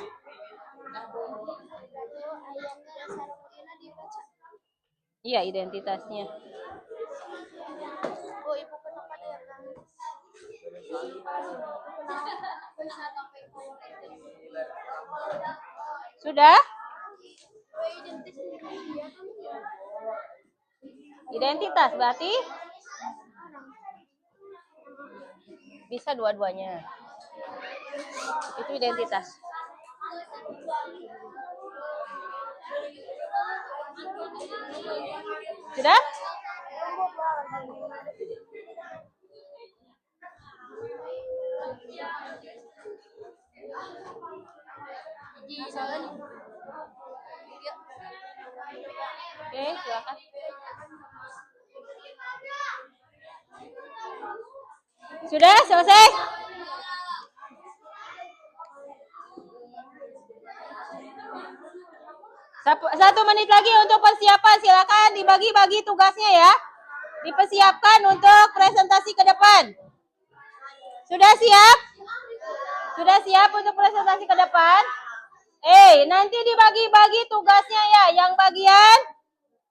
Iya, identitasnya. Bu, ibu kenapa dia kan? Sudah? Identitas berarti bisa dua-duanya. Itu identitas. Sudah? Oke, silakan. Sudah selesai? Satu menit lagi untuk persiapan. Silakan dibagi-bagi tugasnya ya. Dipersiapkan untuk presentasi ke depan. Sudah siap? Sudah siap untuk presentasi ke depan? Nanti dibagi-bagi tugasnya ya. Yang bagian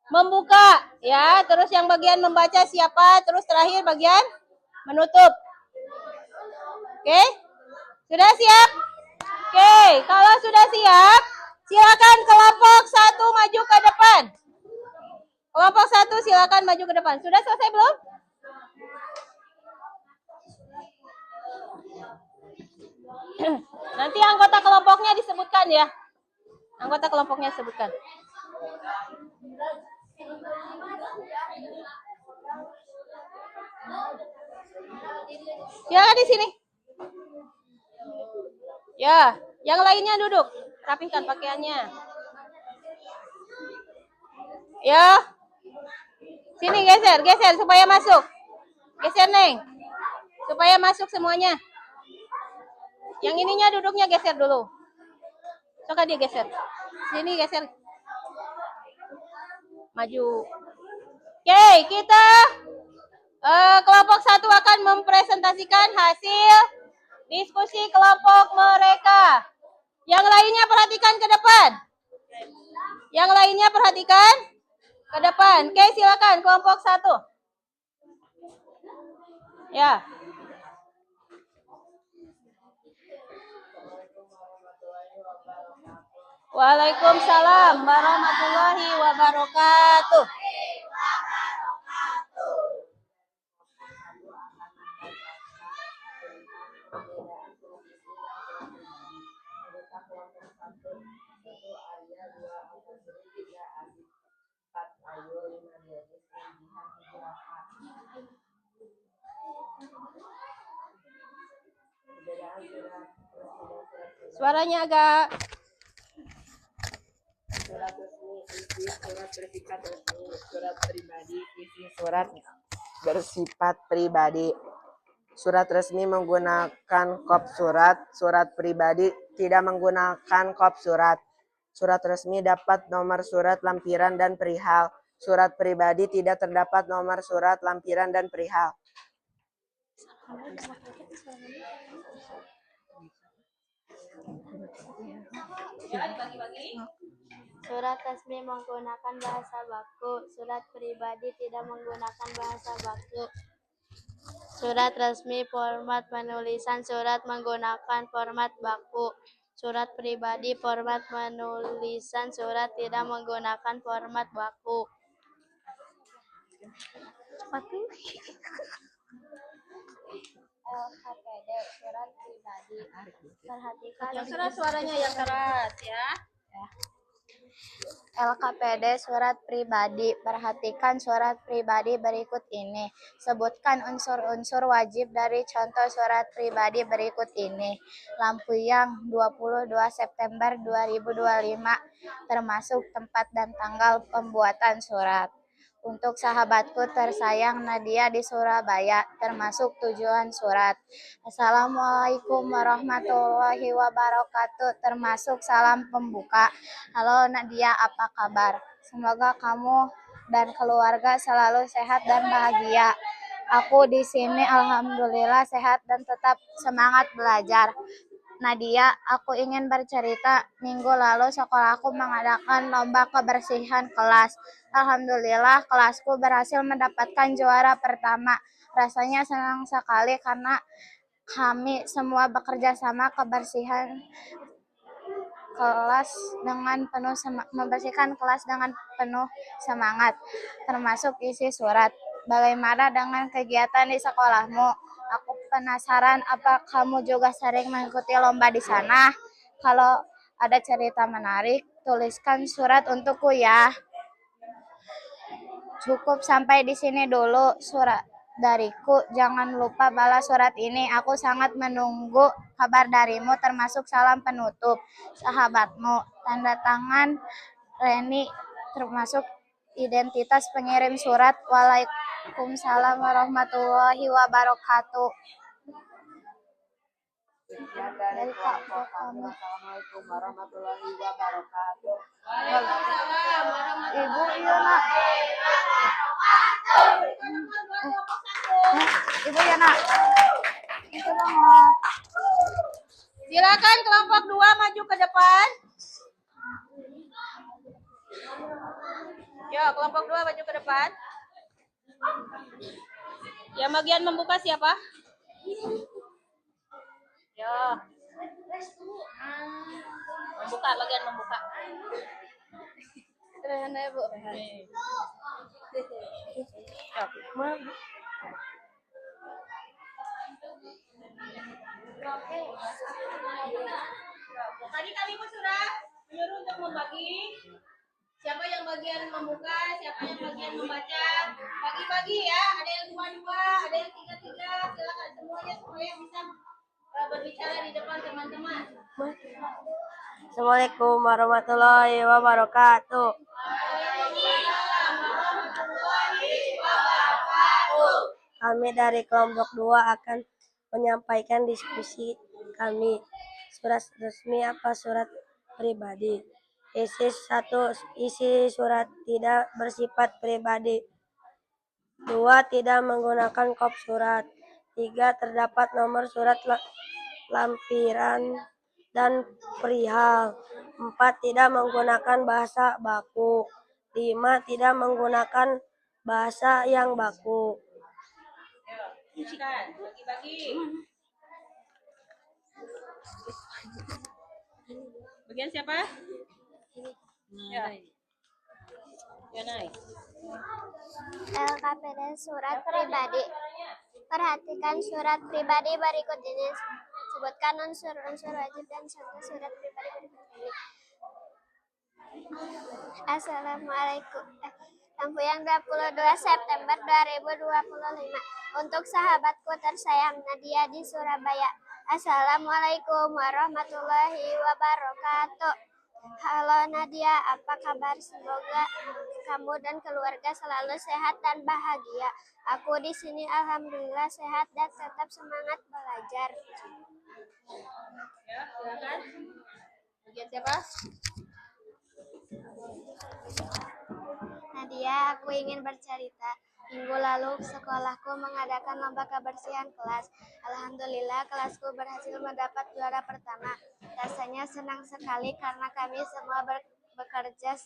membuka ya, terus yang bagian membaca siapa, terus terakhir bagian menutup. Oke? Sudah siap? Oke, kalau sudah siap, silakan kelompok 1 maju ke depan. Kelompok 1 silakan maju ke depan. Sudah selesai belum? Nanti anggota kelompoknya disebutkan ya. Anggota kelompoknya sebutkan. Silakan di sini. Ya, yang lainnya duduk. Rapihkan pakaiannya. Ya. Sini geser supaya masuk. Geser, Neng. Supaya masuk semuanya. Yang ininya duduknya geser dulu. Coba dia geser. Sini geser. Maju. Oke, kita kelompok 1 akan mempresentasikan hasil diskusi kelompok mereka. Yang lainnya perhatikan ke depan. Yang lainnya perhatikan ke depan. Oke, silakan kelompok 1. Ya. Waalaikumsalam warahmatullahi wabarakatuh. Suaranya agak Surat resmi isi surat bersifat resmi, surat pribadi isi surat bersifat pribadi. Surat resmi menggunakan kop surat, surat pribadi tidak menggunakan kop surat. Surat resmi dapat nomor surat, lampiran, dan perihal. Surat pribadi tidak terdapat nomor surat, lampiran, dan perihal. Surat resmi menggunakan bahasa baku. Surat pribadi tidak menggunakan bahasa baku. Surat resmi format penulisan surat menggunakan format baku. Surat pribadi format penulisan surat tidak menggunakan format baku. LKPD surat pribadi. Perhatikan Yang keras suaranya yang keras ya. LKPD surat pribadi. Perhatikan surat pribadi berikut ini. Sebutkan unsur-unsur wajib dari contoh surat pribadi berikut ini. Lampuyang 22 September 2025 termasuk tempat dan tanggal pembuatan surat. Untuk sahabatku tersayang Nadia di Surabaya, termasuk tujuan surat. Assalamualaikum warahmatullahi wabarakatuh, termasuk salam pembuka. Halo Nadia, apa kabar? Semoga kamu dan keluarga selalu sehat dan bahagia. Aku di sini alhamdulillah sehat dan tetap semangat belajar. Nadia, aku ingin bercerita. Minggu lalu sekolahku mengadakan lomba kebersihan kelas. Alhamdulillah kelasku berhasil mendapatkan juara pertama. Rasanya senang sekali karena kami semua bekerja sama kebersihan kelas dengan membersihkan kelas dengan penuh semangat, termasuk isi surat. Bagaimana dengan kegiatan di sekolahmu? Aku penasaran apa kamu juga sering mengikuti lomba di sana? Kalau ada cerita menarik, tuliskan surat untukku ya. Cukup sampai di sini dulu surat dariku. Jangan lupa balas surat ini. Aku sangat menunggu kabar darimu, termasuk salam penutup. Sahabatmu. Tanda tangan Reni, termasuk identitas pengirim surat. Waalaikumsalam warahmatullahi wabarakatuh. Sekian dari kelompok kami. Assalamualaikum warahmatullahi wabarakatuh. Ibu, iya nak. Ibu ya nak. Itu banget. Silakan kelompok 2 maju ke depan. Yo, kelompok 2 maju ke depan. Yang bagian membuka siapa? Yo. Membuka, bagian membuka. Sederhana ya, Bu. Tadi kami sudah menyuruh untuk membagi. Siapa yang bagian membuka, siapa yang bagian membaca. Bagi-bagi ya, ada yang 2-2, ada yang 3-3. Silakan semuanya supaya bisa berbicara di depan teman-teman. Assalamualaikum warahmatullahi wabarakatuh. Kami dari kelompok 2 akan menyampaikan diskusi kami. Surat resmi apa surat pribadi? Isi surat tidak bersifat pribadi. 2. Tidak menggunakan kop surat. 3. Terdapat nomor surat lampiran dan perihal. 4. Tidak menggunakan bahasa baku. 5. Tidak menggunakan bahasa yang baku. Silakan, bagi-bagi. Bagian siapa? Ya. Ya, naik. LKPD surat pribadi. Perhatikan surat pribadi berikut ini. Sebutkan unsur-unsur wajib dan contoh surat pribadi berikut ini. Assalamualaikum. Lampuyang 22 September 2025. Untuk sahabatku tersayang Nadia di Surabaya. Assalamualaikum warahmatullahi wabarakatuh. Halo Nadia, apa kabar? Semoga kamu dan keluarga selalu sehat dan bahagia. Aku di sini alhamdulillah sehat dan tetap semangat belajar. Ya, silakan. Bagian siapa? Nadia, aku ingin bercerita. Minggu lalu sekolahku mengadakan lomba kebersihan kelas. Alhamdulillah kelasku berhasil mendapat juara pertama. Rasanya senang sekali karena kami semua bekerja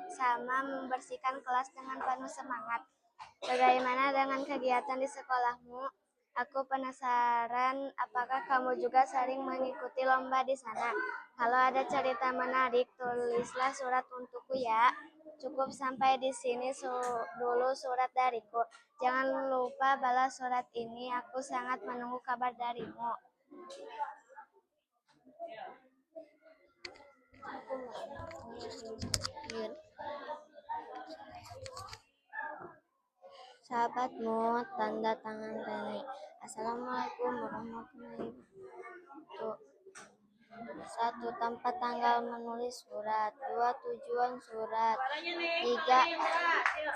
sama membersihkan kelas dengan penuh semangat. Bagaimana dengan kegiatan di sekolahmu? Aku penasaran apakah kamu juga sering mengikuti lomba di sana. Kalau ada cerita menarik, tulislah surat untukku ya. Cukup sampai di sini dulu surat dariku. Jangan lupa balas surat ini. Aku sangat menunggu kabar darimu. Sahabatmu, tanda tangan Rene. Assalamualaikum warahmatullahi wabarakatuh. 1. Tempat tanggal menulis surat. 2. Tujuan surat. 3.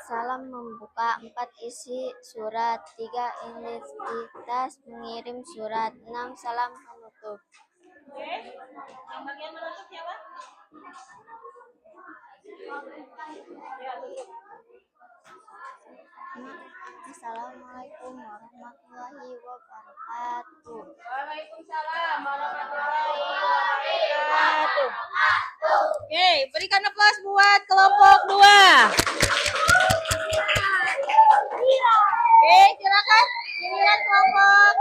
Salam membuka. 4. Isi surat. 3. Identitas mengirim surat. 6. Salam penutup. Yang bagian menutup siapa? Ya, tutup. Assalamualaikum warahmatullahi wabarakatuh. Waalaikumsalam warahmatullahi wabarakatuh. Oke, berikan aplaus buat kelompok 2. Oke, silakan. Giliran kelompok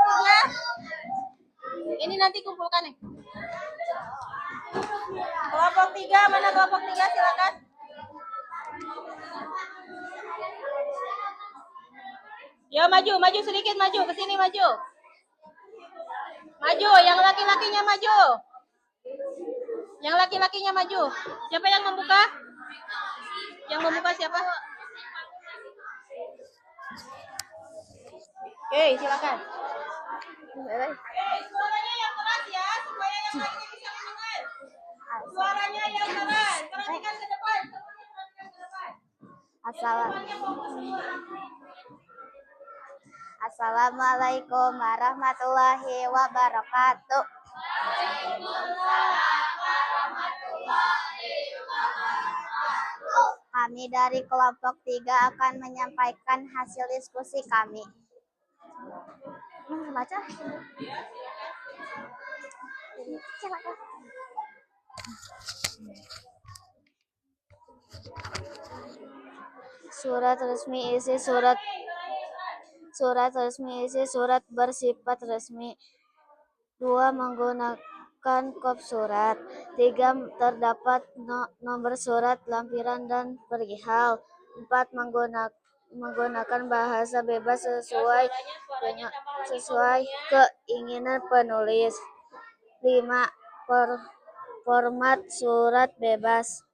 3. Ini nanti kumpulkan nih. Kelompok 3, mana kelompok 3? Silakan. Yo, maju sedikit, maju ke sini, maju. Maju, yang laki-lakinya maju. Yang laki-lakinya maju. Siapa yang membuka? Yang membuka siapa? Oke, silakan. Suaranya yang keras ya, supaya yang lainnya bisa mendengar. Suaranya yang keras. Perhatikan ke depan. Assalamualaikum warahmatullahi wabarakatuh. Kami dari kelompok 3 akan menyampaikan hasil diskusi kami. Baca. Silakan. Surat resmi isi surat bersifat resmi. 2. Menggunakan kop surat. 3. Terdapat nomor surat, lampiran, dan perihal. 4. Menggunakan bahasa bebas sesuai keinginan penulis. 5. Format surat bebas.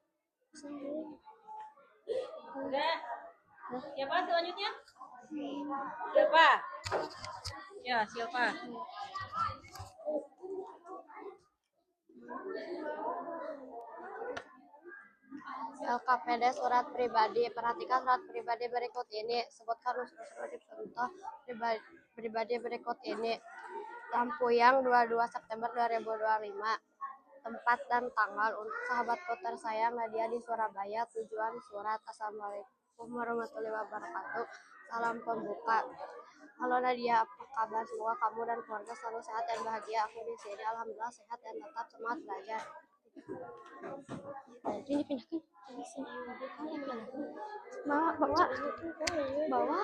Udah. Siapa selanjutnya? Silpa. Ya, Silpa. LKPD surat pribadi. Perhatikan surat pribadi berikut ini. Sebutkan unsur-unsur contoh pribadi berikut ini. Lampuyang 22 September 2025. Tempat dan tanggal untuk sahabatku tersayang Nadia di Surabaya. Tujuan surat. Assalamualaikum warahmatullahi wabarakatuh. Salam pembuka. Halo Nadia, apa kabar? Semoga kamu dan keluarga selalu sehat dan bahagia. Aku di sini alhamdulillah sehat dan tetap semangat belajar. Ini pindahkan. Bawa.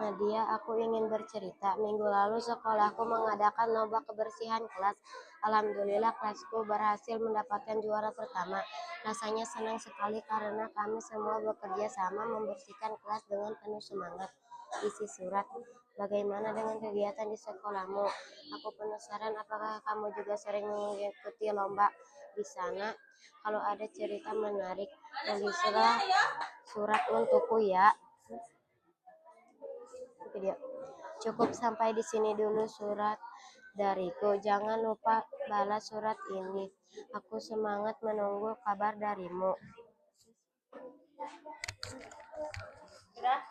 Nadia, aku ingin bercerita. Minggu lalu sekolahku mengadakan lomba kebersihan kelas. Alhamdulillah kelasku berhasil mendapatkan juara pertama. Rasanya senang sekali karena kami semua bekerja sama membersihkan kelas dengan penuh semangat. Isi surat. Bagaimana dengan kegiatan di sekolahmu? Aku penasaran apakah kamu juga sering mengikuti lomba di sana? Kalau ada cerita menarik, tulislah surat untukku ya. Video. Cukup sampai di sini dulu surat dariku. Jangan lupa balas surat ini. Aku semangat menunggu kabar darimu. Sudah?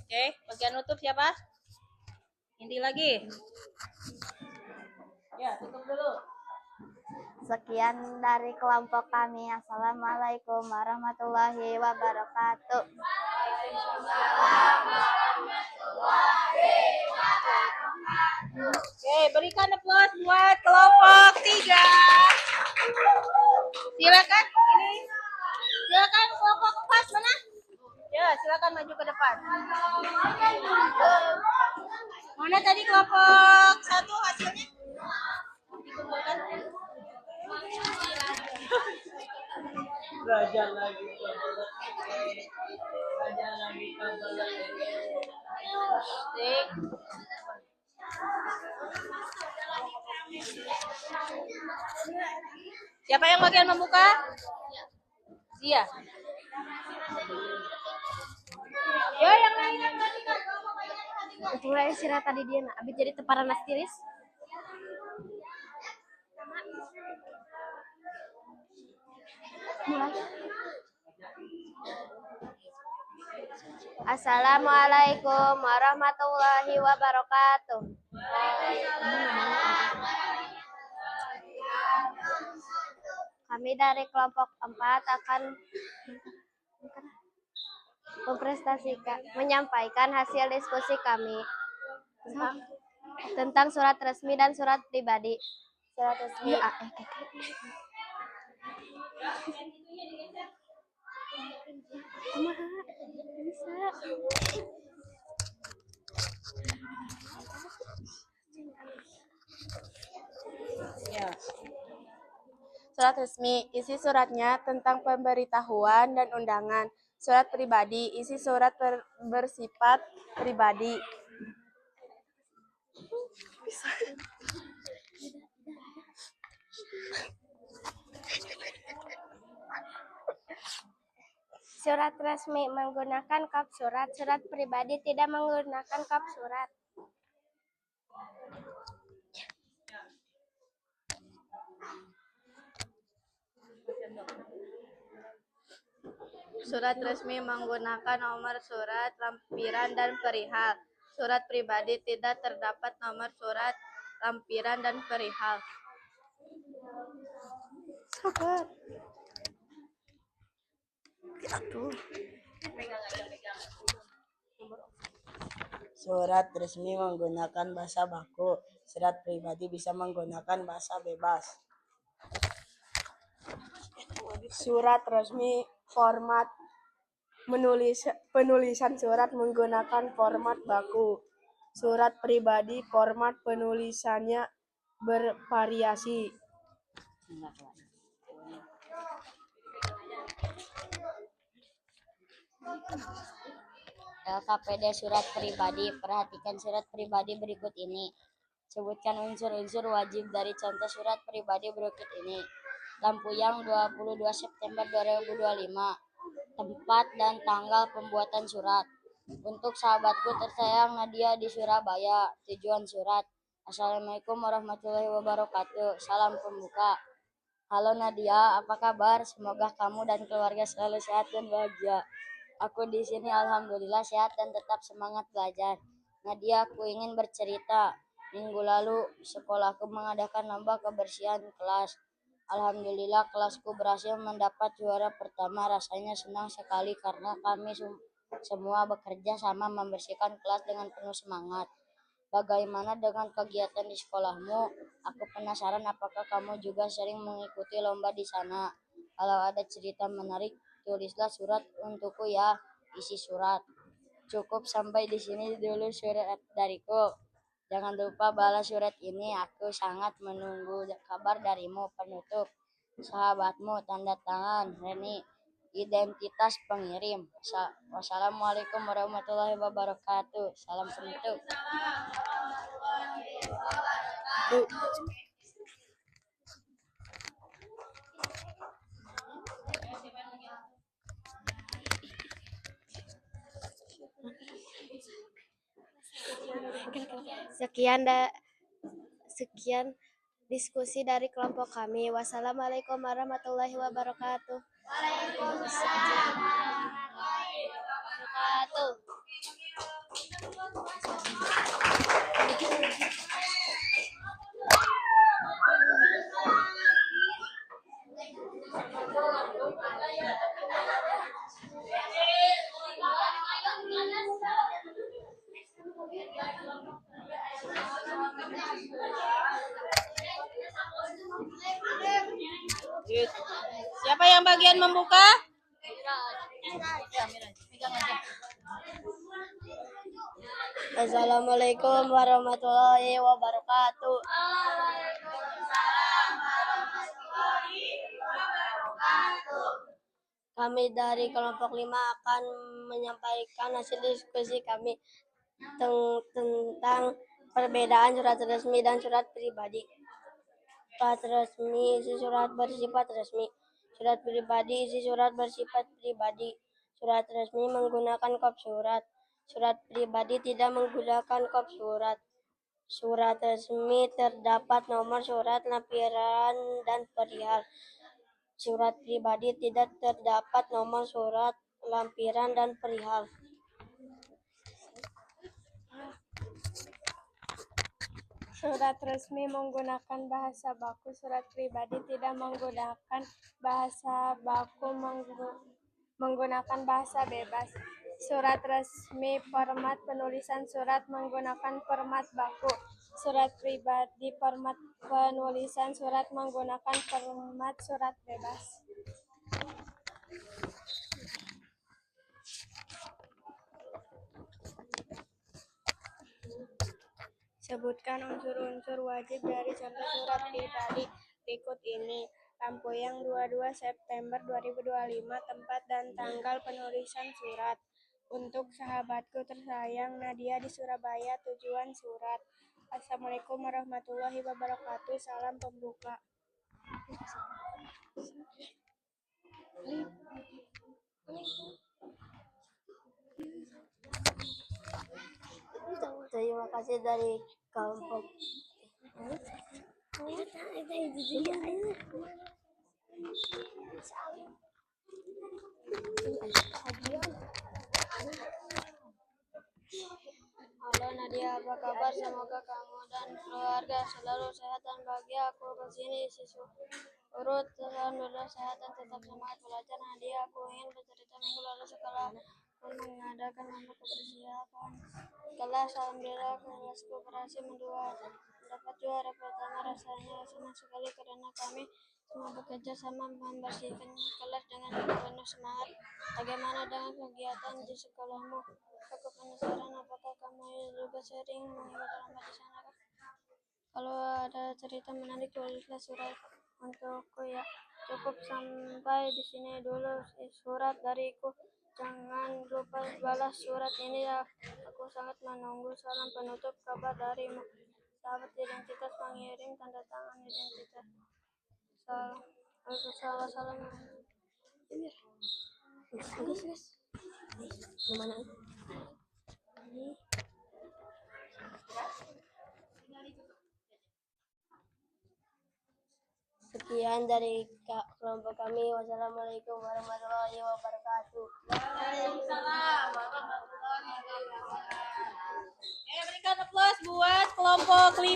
Oke, bagian nutup siapa? Inti lagi. Ya, tutup dulu. Sekian dari kelompok kami. Assalamualaikum warahmatullahi wabarakatuh. Oke, berikan aplaus buat kelompok 3. Silakan ini. Silakan kelompok 4 mana? Ya, silakan maju ke depan. Mana tadi kelompok 1 hasilnya? Raja lagi kebelet Raja lagi kebelet Tik. Siapa yang bagian membuka? Iya. Yo yang lain Mulai istirahat tadi dia nak. Abis jadi teparan astiris. Assalamualaikum warahmatullahi wabarakatuh. Kami dari kelompok 4 akan menyampaikan hasil diskusi kami tentang surat resmi dan surat pribadi. Surat resmi Ya. Surat resmi, isi suratnya tentang pemberitahuan dan undangan. Surat pribadi, isi surat bersifat pribadi. Surat resmi menggunakan kop surat, surat pribadi tidak menggunakan kop surat. Surat resmi menggunakan nomor surat, lampiran, dan perihal. Surat pribadi tidak terdapat nomor surat, lampiran, dan perihal. Sabar. Surat resmi menggunakan bahasa baku. Surat pribadi bisa menggunakan bahasa bebas. Surat resmi format penulisan surat menggunakan format baku. Surat pribadi format penulisannya bervariasi. LKPD surat pribadi. Perhatikan surat pribadi berikut ini. Sebutkan unsur-unsur wajib dari contoh surat pribadi berikut ini. Lampuyang 22 September 2025. Tempat dan tanggal pembuatan surat. Untuk sahabatku tersayang Nadia di Surabaya. Tujuan surat. Assalamualaikum warahmatullahi wabarakatuh. Salam pembuka. Halo Nadia, apa kabar? Semoga kamu dan keluarga selalu sehat dan bahagia. Aku di sini alhamdulillah sehat dan tetap semangat belajar. Nadia, aku ingin bercerita. Minggu lalu sekolahku mengadakan lomba kebersihan kelas. Alhamdulillah kelasku berhasil mendapat juara pertama. Rasanya senang sekali karena kami semua bekerja sama membersihkan kelas dengan penuh semangat. Bagaimana dengan kegiatan di sekolahmu? Aku penasaran apakah kamu juga sering mengikuti lomba di sana. Kalau ada cerita menarik, tulislah surat untukku ya. Isi surat. Cukup sampai di sini dulu surat dariku. Jangan lupa balas surat ini. Aku sangat menunggu kabar darimu. Penutup. Sahabatmu, tanda tangan, Reni. Identitas pengirim. Wassalamualaikum warahmatullahi wabarakatuh. Salam penutup. Sekian diskusi dari kelompok kami. Wassalamualaikum warahmatullahi wabarakatuh. Siapa yang bagian membuka? Assalamualaikum warahmatullahi wabarakatuh. Kami dari kelompok 5 akan menyampaikan hasil diskusi kami tentang perbedaan surat resmi dan surat pribadi. Surat resmi isi surat bersifat resmi. Surat pribadi isi surat bersifat pribadi. Surat resmi menggunakan kop surat. Surat pribadi tidak menggunakan kop surat. Surat resmi terdapat nomor surat, lampiran, dan perihal. Surat pribadi tidak terdapat nomor surat, lampiran, dan perihal. Surat resmi menggunakan bahasa baku, surat pribadi tidak menggunakan bahasa baku, menggunakan bahasa bebas. Surat resmi format penulisan surat menggunakan format baku. Surat pribadi format penulisan surat menggunakan format surat bebas. Sebutkan unsur-unsur wajib dari contoh surat pribadi berikut ini. Lampuyang 22 September 2025, tempat dan tanggal penulisan surat. Untuk sahabatku tersayang Nadia di Surabaya, tujuan surat. Assalamualaikum warahmatullahi wabarakatuh, salam pembuka. Terima kasih dari kelompok. Halo Nadia, apa kabar? Semoga kamu dan keluarga selalu sehat dan bahagia. Aku kesini urut alhamdulillah sehat dan tetap semangat belajar. Nadia, aku ingin bercerita minggu lalu sekolah pun mengadakan lomba persiapan kelas. Alhamdulillah kelasku berhasil mendapat juara pertama. Rasanya senang sekali karena kami semua bekerja sama membersihkan kelas dengan penuh semangat. Bagaimana dengan kegiatan di sekolahmu? Aku penasaran apakah kamu juga sering mengikuti lomba di sana? Kalau ada cerita menarik tulislah surat untukku ya. Cukup sampai di sini dulu surat dariku. Jangan lupa balas surat ini ya. Aku sangat menunggu. Salam penutup kabar darimu. Sahabat identitas pengirim tanda tangan identitas. Salam. Gimana? Sekian dari kelompok kami. Wassalamualaikum warahmatullahi wabarakatuh. Waalaikumsalam warahmatullahi wabarakatuh. Berikan aplaus buat kelompok 5.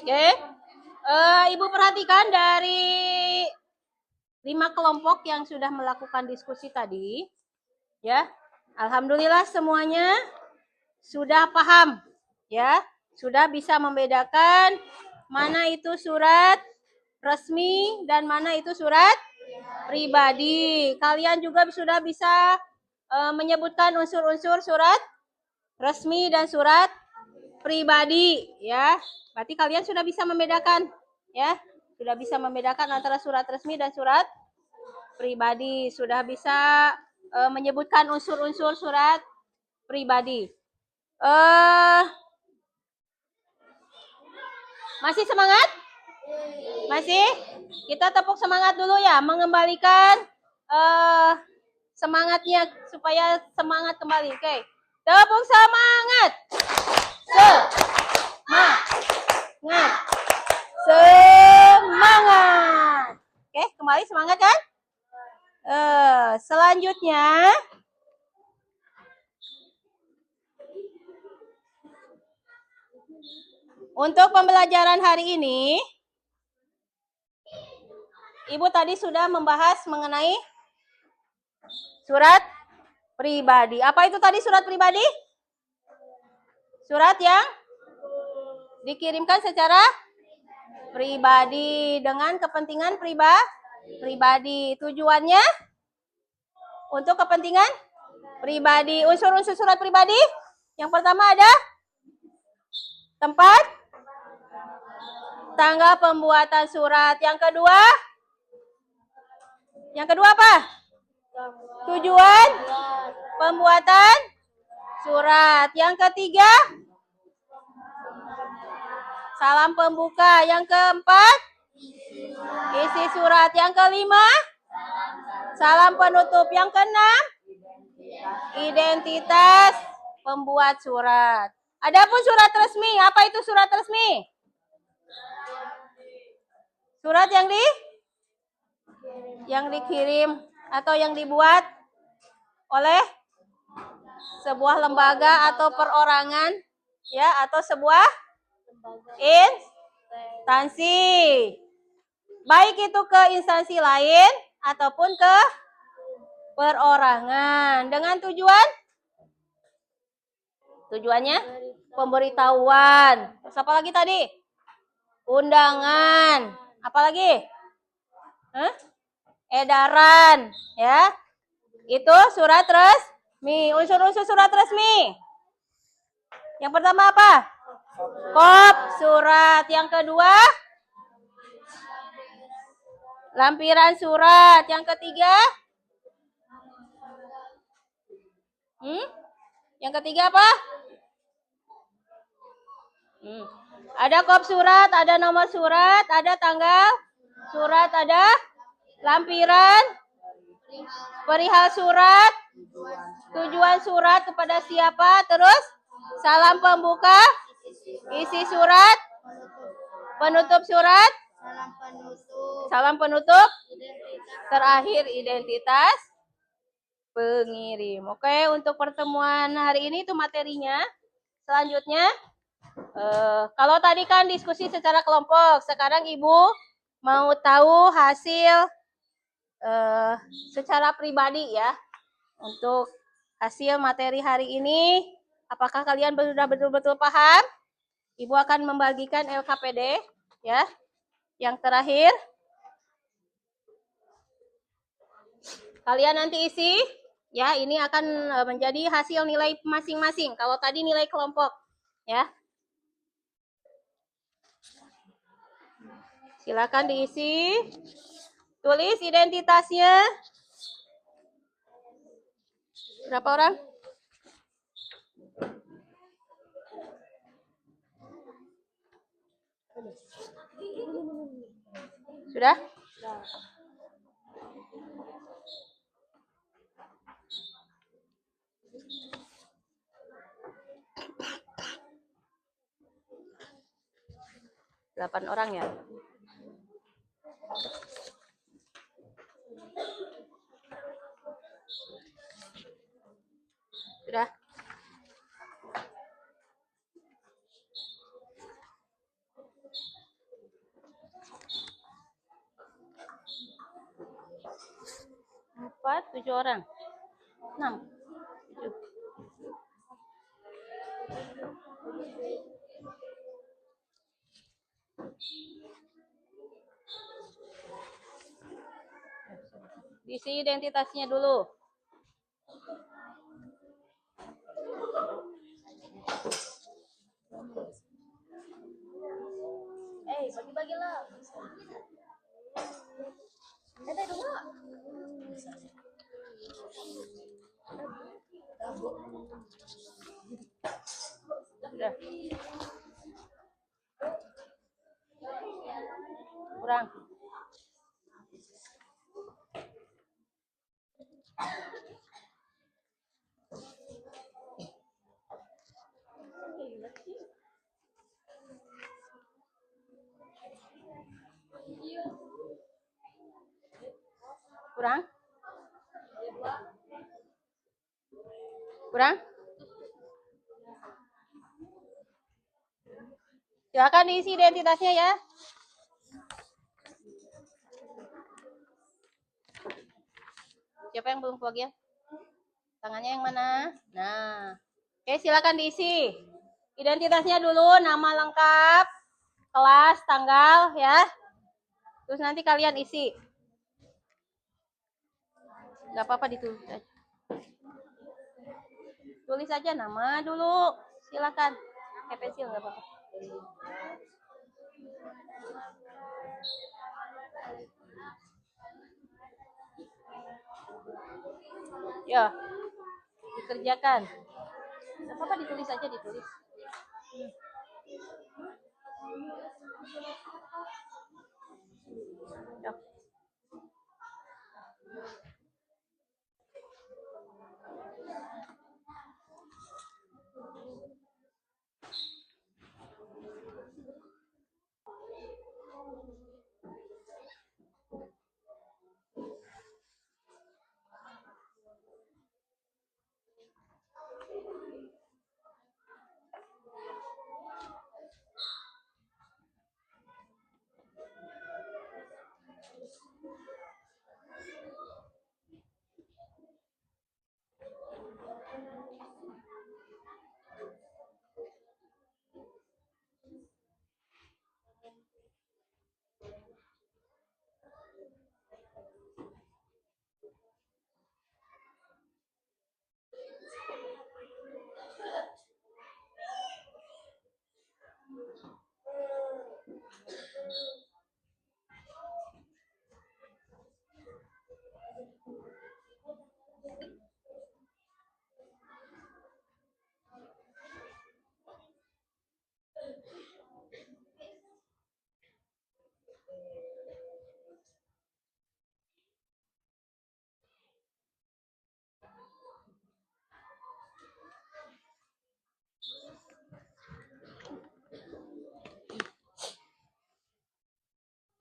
Oke, Ibu perhatikan dari 5 kelompok yang sudah melakukan diskusi tadi, ya. Alhamdulillah semuanya sudah paham, ya, sudah bisa membedakan mana itu surat resmi dan mana itu surat pribadi. Kalian juga sudah bisa menyebutkan unsur-unsur surat resmi dan surat pribadi, ya. Berarti kalian sudah bisa membedakan, ya. Sudah bisa membedakan antara surat resmi dan surat pribadi. Sudah bisa menyebutkan unsur-unsur surat pribadi. Masih semangat? Masih? Kita tepuk semangat dulu ya, mengembalikan semangatnya supaya semangat kembali. Oke. Tepuk semangat. Semangat. Oke, kembali semangat kan? Selanjutnya untuk pembelajaran hari ini, Ibu tadi sudah membahas mengenai surat pribadi. Apa itu tadi surat pribadi? Surat yang dikirimkan secara pribadi dengan kepentingan pribadi. pribadi. Tujuannya untuk kepentingan pribadi. Unsur-unsur surat pribadi. Yang pertama ada tempat, tanggal pembuatan surat. Yang kedua apa? Tujuan pembuatan surat. Yang ketiga, salam pembuka. Yang keempat, isi surat. Yang kelima, salam penutup. Yang keenam, identitas pembuat surat. Adapun surat resmi, apa itu surat resmi? Surat yang dikirim atau yang dibuat oleh sebuah lembaga atau perorangan, ya, atau sebuah instansi. Baik itu ke instansi lain ataupun ke perorangan. Dengan tujuannya pemberitahuan. Terus apa lagi tadi? Undangan. Apa lagi? Edaran, ya. Itu surat resmi. Unsur-unsur surat resmi. Yang pertama apa? Kop surat. Yang kedua, lampiran surat. Yang ketiga, yang ketiga apa? Ada kop surat, ada nomor surat, ada tanggal surat, ada lampiran, perihal surat, tujuan surat kepada siapa, terus salam pembuka, isi surat, penutup surat, salam penutup, terakhir identitas pengirim. Oke, untuk pertemuan hari ini itu materinya. Selanjutnya, kalau tadi kan diskusi secara kelompok, sekarang Ibu mau tahu hasil secara pribadi ya. Untuk hasil materi hari ini, apakah kalian sudah betul-betul paham? Ibu akan membagikan LKPD ya. Yang terakhir, kalian nanti isi ya, ini akan menjadi hasil nilai masing-masing. Kalau tadi nilai kelompok ya. Silakan diisi. Tulis identitasnya. Berapa orang? Sudah? Delapan orang ya? Sudah? Empat, 7 orang. 6, 7. Diisi identitasnya dulu. Bagi-bagilah. Sudah. Kurang. Kurang? Kurang? Silakan diisi identitasnya ya. Siapa yang belum kebagian? Tangannya yang mana? Nah. Oke, silakan diisi. Identitasnya dulu, nama lengkap, kelas, tanggal ya. Terus nanti kalian isi. Nggak apa-apa ditulis aja. Tulis aja nama dulu. Silakan. Pakai pensil nggak apa-apa. Ya, dikerjakan. Nggak apa-apa ditulis aja ditulis. Ya.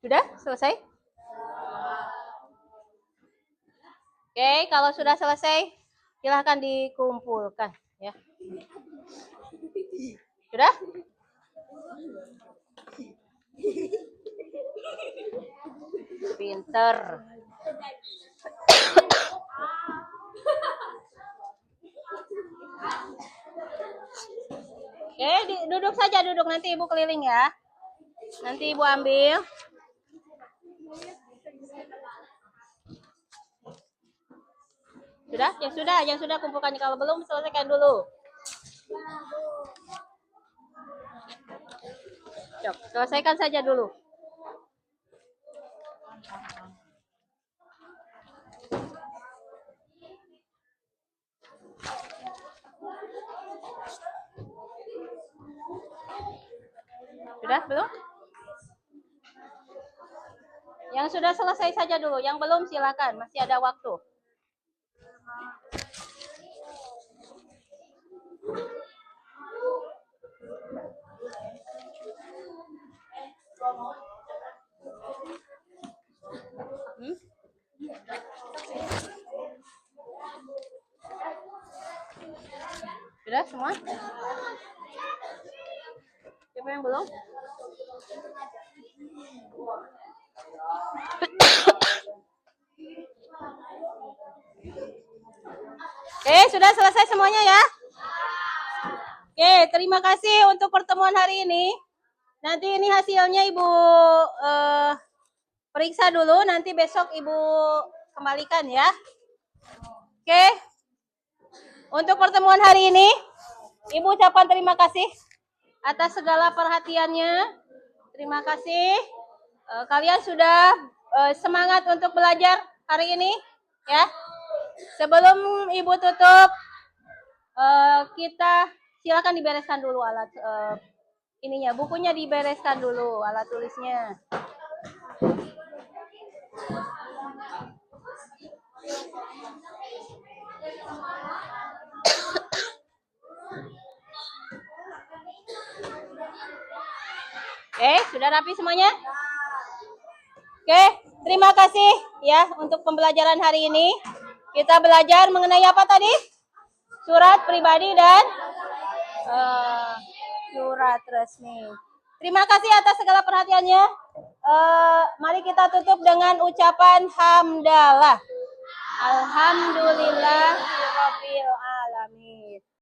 Sudah selesai? Oke, kalau sudah selesai, silahkan dikumpulkan ya. Sudah? Pinter. Oke, duduk saja duduk, nanti Ibu keliling ya. Nanti Ibu ambil. Sudah? Yang sudah kumpulkan. Kalau belum selesaikan dulu. Cok, selesaikan saja dulu. Sudah? Belum? Yang sudah selesai saja dulu. Yang belum silakan, masih ada waktu. Sudah semua? Siapa yang belum? Oke, sudah selesai semuanya ya? Oke, terima kasih untuk pertemuan hari ini. Nanti ini hasilnya Ibu periksa dulu, nanti besok Ibu kembalikan ya. Oke. Untuk pertemuan hari ini, Ibu ucapkan terima kasih atas segala perhatiannya. Terima kasih. Kalian sudah semangat untuk belajar hari ini ya. Sebelum Ibu tutup, kita silakan dibereskan dulu alat ininya, bukunya dibereskan dulu, alat tulisnya. Oke, sudah rapi semuanya? Oke, terima kasih ya untuk pembelajaran hari ini. Kita belajar mengenai apa tadi? Surat pribadi dan surat resmi. Terima kasih atas segala perhatiannya. Mari kita tutup dengan ucapan hamdalah. Alhamdulillah.